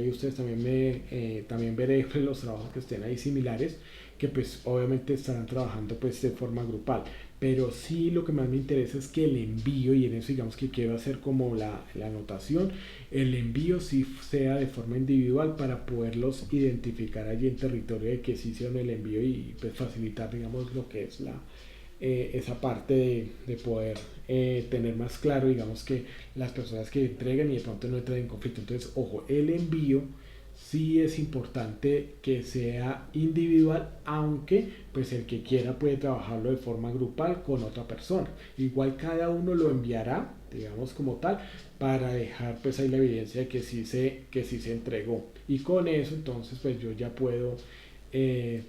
Speaker 1: ustedes también veré pues, los trabajos que estén ahí similares, que pues obviamente estarán trabajando pues de forma grupal. Pero sí lo que más me interesa es que el envío, y en eso digamos que quiero hacer como la anotación, el envío sí sea de forma individual para poderlos identificar allí en territorio de que sí hicieron el envío y pues facilitar digamos lo que es esa parte de poder tener más claro digamos que las personas que entreguen y de pronto no entren en conflicto. Entonces, ojo, el envío sí es importante que sea individual, aunque pues el que quiera puede trabajarlo de forma grupal con otra persona. Igual cada uno lo enviará, digamos como tal, para dejar pues ahí la evidencia de que sí se entregó. Y con eso entonces pues yo ya puedo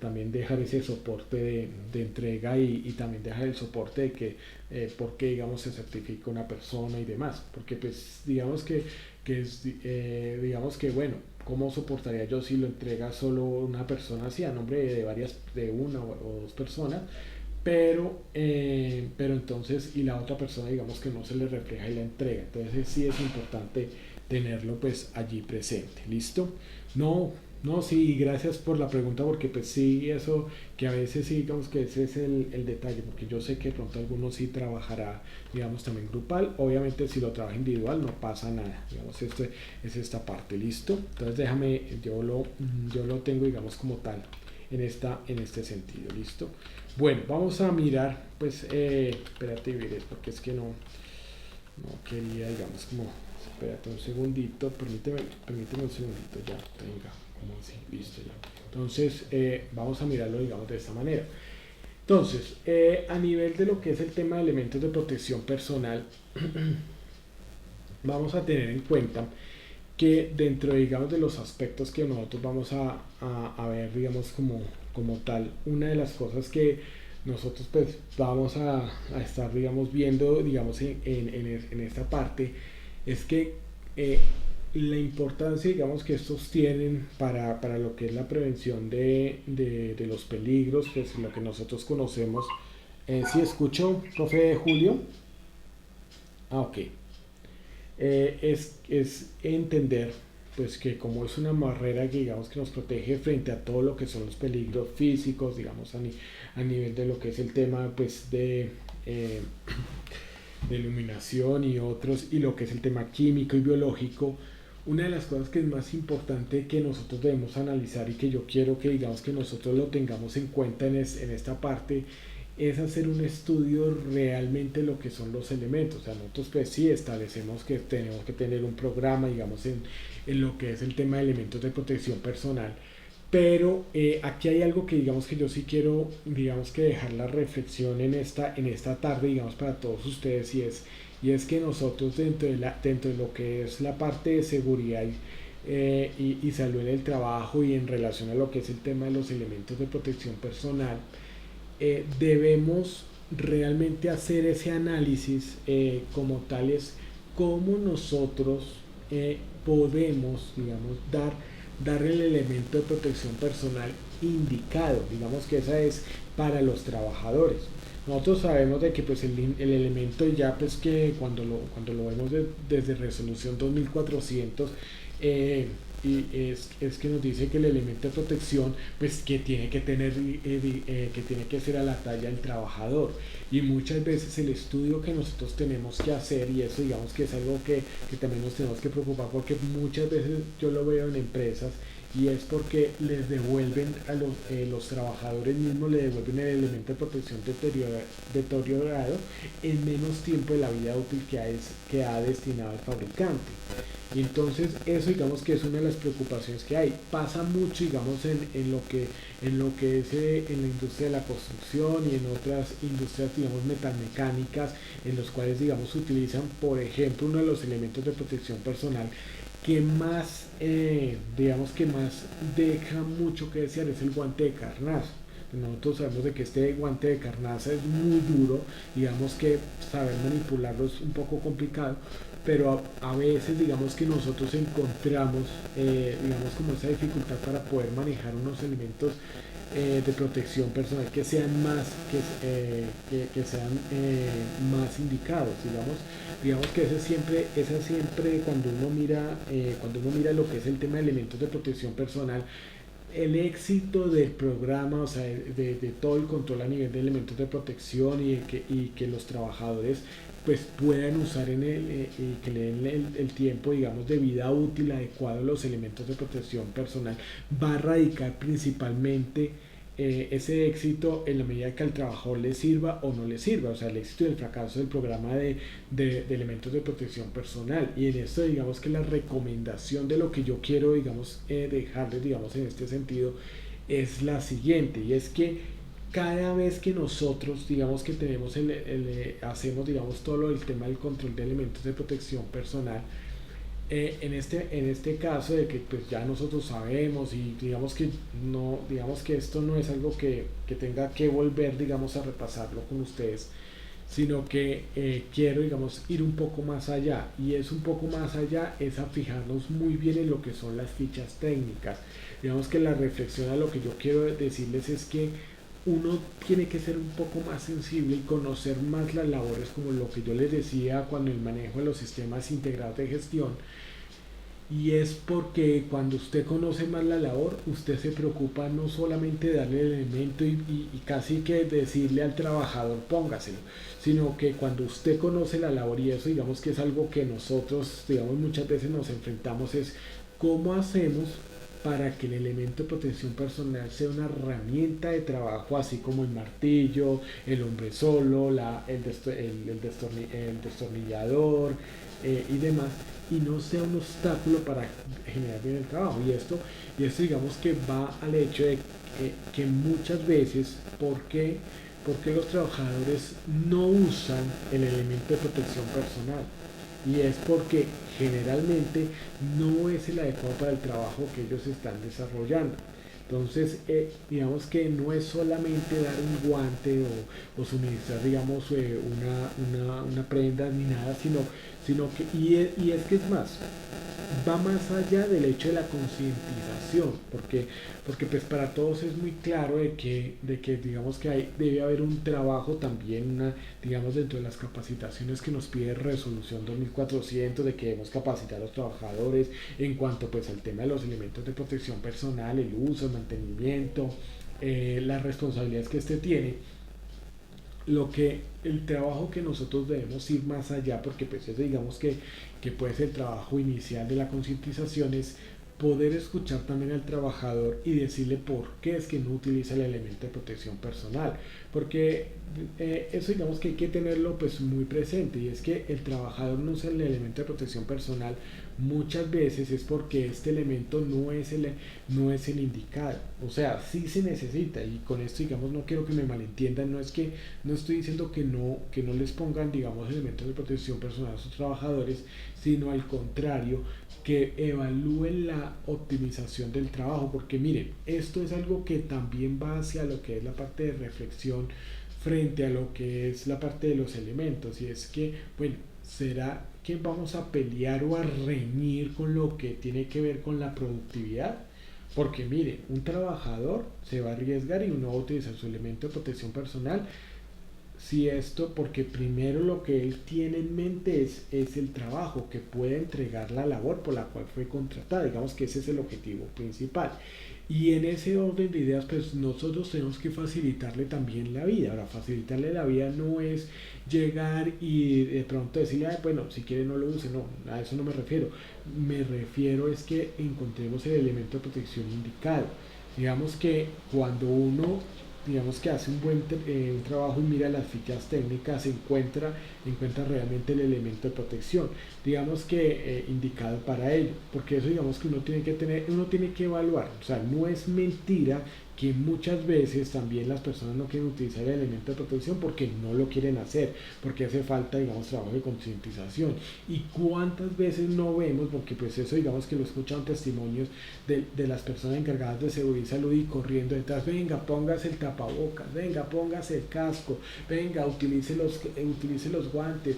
Speaker 1: también dejar ese soporte de entrega y también dejar el soporte de que por qué digamos se certifica una persona y demás, porque pues digamos que es digamos que bueno, ¿cómo soportaría yo si lo entrega solo una persona así a nombre de varias, de una o dos personas? Pero entonces, y la otra persona digamos que no se le refleja y la entrega, entonces sí es importante tenerlo pues allí presente, ¿listo? No, no, sí, gracias por la pregunta porque pues sí, eso que a veces sí, digamos que ese es el detalle, porque yo sé que de pronto algunos sí trabajará, digamos, también grupal, obviamente si lo trabaja individual no pasa nada, digamos, este es esta parte, ¿listo? Entonces déjame, yo lo tengo, digamos, como tal en este sentido, ¿listo? Bueno, vamos a mirar, pues, espérate, mire, porque es que no quería, digamos, como, espérate un segundito, permíteme un segundito, ya, venga, como así, listo, ya. Entonces, vamos a mirarlo, digamos, de esta manera. Entonces, a nivel de lo que es el tema de elementos de protección personal, vamos a tener en cuenta que dentro, digamos, de los aspectos que nosotros vamos a ver, digamos, como tal, una de las cosas que nosotros pues vamos a estar, digamos, viendo, digamos, en esta parte, es que la importancia, digamos, que estos tienen para lo que es la prevención de los peligros, pues lo que nosotros conocemos. ¿Sí escucho, profe Julio? Ah, ok. Es entender pues que como es una barrera que digamos que nos protege frente a todo lo que son los peligros físicos, digamos a nivel de lo que es el tema pues eh, de iluminación y otros, y lo que es el tema químico y biológico, una de las cosas que es más importante que nosotros debemos analizar y que yo quiero que digamos que nosotros lo tengamos en cuenta en esta parte es hacer un estudio realmente lo que son los elementos. O sea, nosotros pues sí establecemos que tenemos que tener un programa, digamos, en lo que es el tema de elementos de protección personal. Pero aquí hay algo que digamos que yo sí quiero, digamos que dejar la reflexión en esta tarde, digamos, para todos ustedes, y es que nosotros dentro de lo que es la parte de seguridad y salud en el trabajo y en relación a lo que es el tema de los elementos de protección personal, debemos realmente hacer ese análisis como tales, cómo nosotros podemos, digamos, dar el elemento de protección personal indicado, digamos que esa es para los trabajadores. Nosotros sabemos de que pues el elemento ya pues que cuando lo vemos desde resolución 2400 y es que nos dice que el elemento de protección pues que tiene que tener que tiene que ser a la talla del trabajador, y muchas veces el estudio que nosotros tenemos que hacer, y eso digamos que es algo que también nos tenemos que preocupar, porque muchas veces yo lo veo en empresas y es porque les devuelven a los trabajadores mismos, le devuelven el elemento de protección deteriorado en menos tiempo de la vida útil que ha destinado el fabricante. Y entonces eso digamos que es una de las preocupaciones que hay. Pasa mucho digamos en lo que es en la industria de la construcción y en otras industrias digamos metalmecánicas, en los cuales digamos utilizan por ejemplo uno de los elementos de protección personal que más digamos que más deja mucho que desear, es el guante de carnaza. Nosotros sabemos de que este guante de carnaza es muy duro, digamos que saber manipularlo es un poco complicado, pero a veces digamos que nosotros encontramos digamos como esa dificultad para poder manejar unos elementos de protección personal que sean más que sean más indicados, digamos que esa siempre cuando uno mira lo que es el tema de elementos de protección personal, el éxito del programa, o sea, de todo el control a nivel de elementos de protección y que los trabajadores pues puedan usar y que le den el tiempo, digamos, de vida útil adecuado a los elementos de protección personal, va a radicar principalmente ese éxito en la medida que al trabajador le sirva o no le sirva, o sea, el éxito y el fracaso del programa de elementos de protección personal. Y en esto, digamos que la recomendación de lo que yo quiero, digamos, dejarles, digamos, en este sentido, es la siguiente, y es que cada vez que nosotros, digamos, que tenemos hacemos, digamos, todo el tema del control de elementos de protección personal, en este caso de que pues ya nosotros sabemos y digamos que esto no es algo que tenga que volver digamos a repasarlo con ustedes, sino que quiero digamos ir un poco más allá, y es un poco más allá es a fijarnos muy bien en lo que son las fichas técnicas. Digamos que la reflexión a lo que yo quiero decirles es que uno tiene que ser un poco más sensible y conocer más las labores, como lo que yo les decía cuando el manejo de los sistemas integrados de gestión. Y es porque cuando usted conoce más la labor, usted se preocupa no solamente de darle el elemento y casi que decirle al trabajador póngaselo, sino que cuando usted conoce la labor, y eso digamos que es algo que nosotros digamos muchas veces nos enfrentamos, es cómo hacemos para que el elemento de protección personal sea una herramienta de trabajo, así como el martillo, el hombre solo, el destornillador y demás, y no sea un obstáculo para generar bien el trabajo. Y esto digamos que va al hecho de que muchas veces, ¿por qué los trabajadores no usan el elemento de protección personal? Y es porque generalmente no es el adecuado para el trabajo que ellos están desarrollando. Entonces, digamos que no es solamente dar un guante o suministrar, digamos, una prenda ni nada, sino que, y es que es más, va más allá del hecho de la concientización, porque pues para todos es muy claro de que digamos que debe haber un trabajo también, digamos dentro de las capacitaciones que nos pide Resolución 2400, de que debemos capacitar a los trabajadores en cuanto pues al tema de los elementos de protección personal, el uso, el mantenimiento, las responsabilidades que este tiene. El trabajo que nosotros debemos ir más allá, porque pues eso digamos que puede ser el trabajo inicial de la concientización, es poder escuchar también al trabajador y decirle por qué es que no utiliza el elemento de protección personal, porque eso digamos que hay que tenerlo pues muy presente, y es que el trabajador no usa el elemento de protección personal muchas veces es porque este elemento no es el indicado. O sea, sí se necesita, y con esto digamos no quiero que me malentiendan, no estoy diciendo que no les pongan digamos elementos de protección personal a sus trabajadores, sino al contrario, que evalúen la optimización del trabajo, porque miren, esto es algo que también va hacia lo que es la parte de reflexión frente a lo que es la parte de los elementos, y es que, bueno, ¿será que vamos a pelear o a reñir con lo que tiene que ver con la productividad? Porque mire, un trabajador se va a arriesgar y uno va a utilizar su elemento de protección personal. Si esto, porque primero lo que él tiene en mente es el trabajo, que pueda entregar la labor por la cual fue contratada. Digamos que ese es el objetivo principal. Y en ese orden de ideas, pues nosotros tenemos que facilitarle también la vida. Ahora, facilitarle la vida no es llegar y de pronto decirle, "Ay, bueno, si quiere no lo use". No, a eso no me refiero. Me refiero es que encontremos el elemento de protección indicado. Digamos que cuando uno digamos que hace un trabajo y mira las fichas técnicas, encuentra realmente el elemento de protección, digamos que indicado para ello, porque eso digamos que uno tiene que evaluar, o sea, no es mentira que muchas veces también las personas no quieren utilizar el elemento de protección porque no lo quieren hacer, porque hace falta, digamos, trabajo de concientización. Y cuántas veces no vemos, porque pues eso digamos que lo escuchan testimonios de las personas encargadas de seguridad y salud y corriendo detrás, venga, póngase el tapabocas, venga, póngase el casco, venga, utilice los guantes,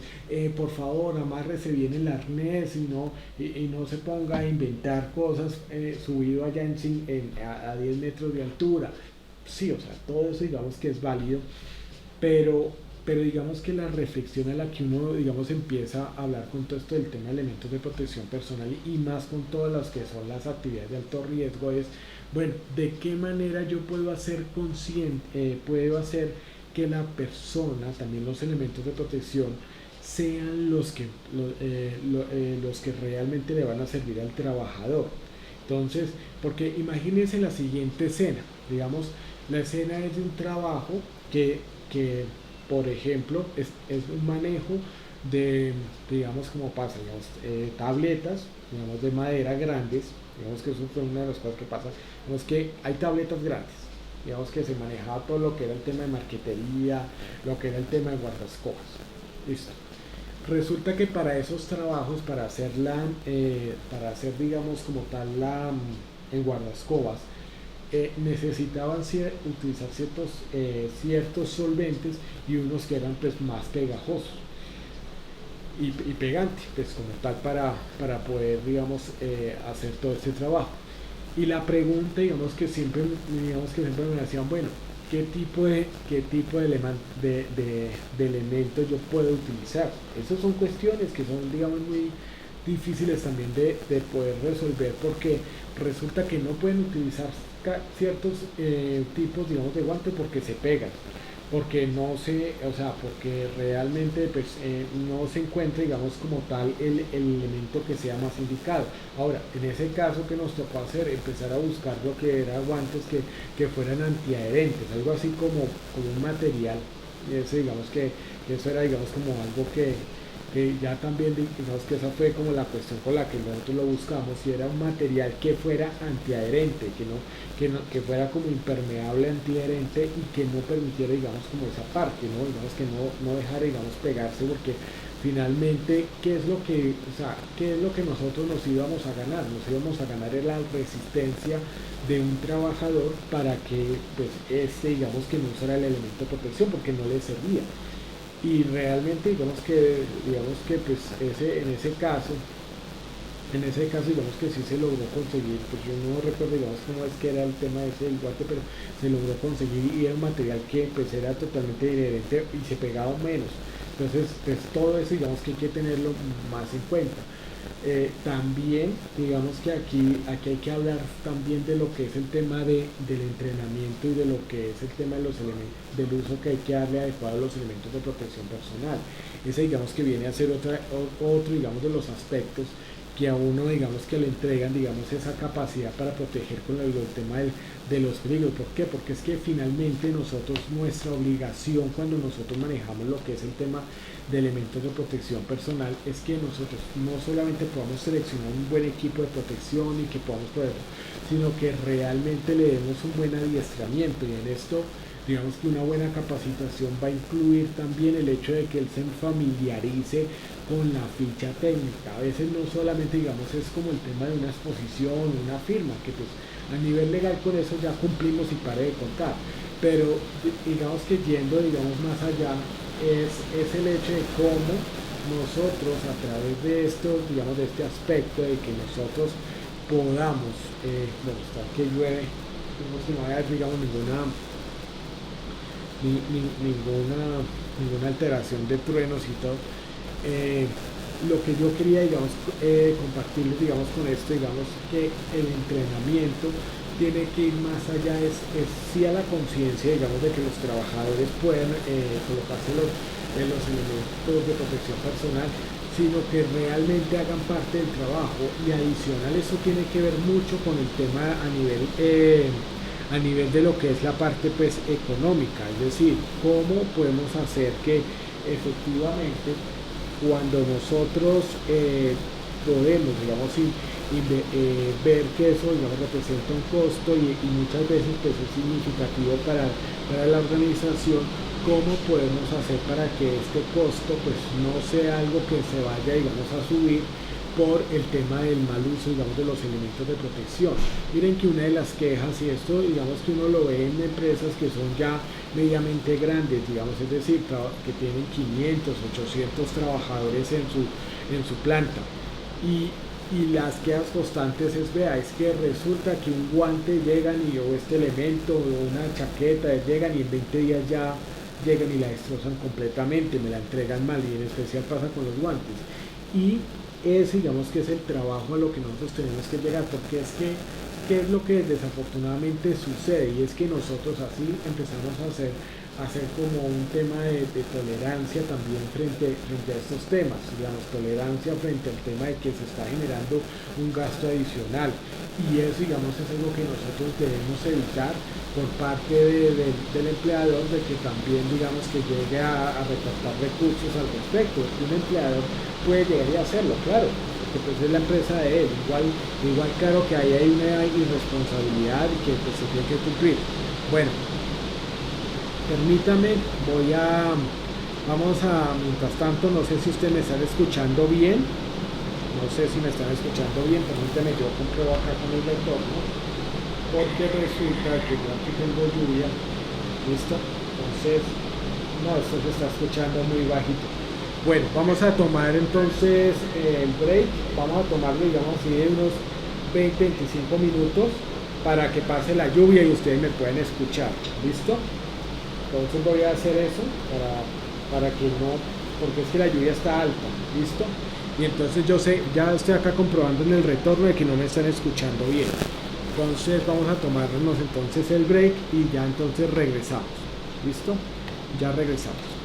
Speaker 1: por favor, amárrese bien el arnés y no se ponga a inventar cosas subido allá a 10 metros de altura. Sí, o sea, todo eso digamos que es válido, pero digamos que la reflexión a la que uno digamos empieza a hablar con todo esto del tema de elementos de protección personal y más con todas las que son las actividades de alto riesgo es, bueno, ¿de qué manera yo puedo hacer consciente, puedo hacer que la persona, también los elementos de protección, sean los que realmente le van a servir al trabajador? Entonces, porque imagínense la siguiente escena, digamos, la escena es de un trabajo que por ejemplo, es un manejo digamos, como pasa, digamos, tabletas, digamos, de madera grandes, digamos que eso fue una de las cosas que pasa, digamos que hay tabletas grandes, digamos que se manejaba todo lo que era el tema de marquetería, lo que era el tema de guardascobas, listo. Resulta que para esos trabajos, para hacer digamos como tal en guardascobas, necesitaban utilizar ciertos solventes y unos que eran pues más pegajosos y pegante, pues como tal para poder, digamos, hacer todo este trabajo. Y la pregunta, digamos que siempre me hacían, bueno, ¿qué tipo de elementos yo puedo utilizar? Esas son cuestiones que son, digamos, muy difíciles también de poder resolver porque resulta que no pueden utilizar ciertos tipos, digamos, de guantes porque se pegan porque no se, o sea, porque realmente pues, no se encuentra, digamos, como tal el elemento que sea más indicado. Ahora, en ese caso que nos tocó hacer, empezar a buscar lo que era guantes que fueran antiadherentes, algo así como un material, ese, digamos que eso era, digamos, como algo que ya también, digamos que esa fue como la cuestión con la que nosotros lo buscamos, y era un material que fuera antiadherente, que fuera como impermeable, antiadherente y que no permitiera, digamos, como esa parte, ¿no? Digamos que no dejara, digamos, pegarse, porque finalmente, o sea, ¿qué es lo que nosotros nos íbamos a ganar? Nos íbamos a ganar la resistencia de un trabajador para que, pues, digamos, que no usara el elemento de protección porque no le servía. Y realmente digamos que pues en ese caso digamos que sí se logró conseguir, pues yo no recuerdo digamos cómo es que era el tema de ese del guante, pero se logró conseguir y era un material que pues era totalmente inherente y se pegaba menos. Entonces pues todo eso digamos que hay que tenerlo más en cuenta. También, digamos que aquí hay que hablar también de lo que es el tema del entrenamiento y de lo que es el tema de los elementos, del uso que hay que darle adecuado a los elementos de protección personal. Ese digamos que viene a ser otro digamos de los aspectos que a uno digamos que le entregan digamos esa capacidad para proteger con el tema de los peligros. ¿Por qué? Porque es que finalmente nuestra obligación cuando nosotros manejamos lo que es el tema de elementos de protección personal es que nosotros no solamente podamos seleccionar un buen equipo de protección y que podamos poder, sino que realmente le demos un buen adiestramiento, y en esto digamos que una buena capacitación va a incluir también el hecho de que él se familiarice con la ficha técnica. A veces no solamente digamos es como el tema de una exposición, una firma, que pues a nivel legal con eso ya cumplimos y pare de contar, pero digamos que yendo digamos más allá es el hecho de cómo nosotros a través de esto, digamos de este aspecto de que nosotros podamos, bueno, está que llueve, no va a haber digamos ninguna alteración de truenos y todo. Lo que yo quería, digamos, compartirles, digamos, con esto, digamos, que el entrenamiento tiene que ir más allá, es sí a la conciencia, digamos, de que los trabajadores puedan colocarse los elementos de protección personal, sino que realmente hagan parte del trabajo, y adicional eso tiene que ver mucho con el tema a nivel de lo que es la parte pues económica, es decir, cómo podemos hacer que efectivamente cuando nosotros podemos, digamos, ver que eso, digamos, representa un costo y muchas veces pues, es significativo para la organización, cómo podemos hacer para que este costo pues no sea algo que se vaya, digamos, a subir por el tema del mal uso, digamos, de los elementos de protección. Miren que una de las quejas, y esto, digamos, que uno lo ve en empresas que son ya mediamente grandes, digamos, es decir, que tienen 500, 800 trabajadores en su planta. Y las quejas constantes es que resulta que un guante o este elemento, o una chaqueta, llegan y en 20 días ya llegan y la destrozan completamente, me la entregan mal, y en especial pasa con los guantes. Y ese digamos que es el trabajo a lo que nosotros tenemos que llegar, porque es que ¿qué es lo que desafortunadamente sucede? Y es que nosotros así empezamos a hacer como un tema de tolerancia también frente a estos temas, digamos, tolerancia frente al tema de que se está generando un gasto adicional, y eso digamos es algo que nosotros debemos evitar por parte del empleador, de que también digamos que llegue a recortar recursos al respecto. Un empleador puede llegar y hacerlo, claro, porque pues es la empresa de él, igual claro que ahí hay una irresponsabilidad y que pues se tiene que cumplir. Bueno, permítame, voy a mientras tanto, no sé si ustedes me están escuchando bien. No sé si me están escuchando bien, permíteme, yo compruebo acá con el retorno, porque resulta que yo aquí tengo lluvia, ¿listo? Entonces, no, esto se está escuchando muy bajito. Bueno, vamos a tomar entonces el break, vamos a tomarlo, digamos así, de unos 20-25 minutos para que pase la lluvia y ustedes me pueden escuchar, ¿listo? Entonces voy a hacer eso para que no, porque es que la lluvia está alta, ¿listo? Y entonces yo sé, ya estoy acá comprobando en el retorno de que no me están escuchando bien. Entonces vamos a tomarnos entonces el break y ya entonces regresamos. ¿Listo? Ya regresamos.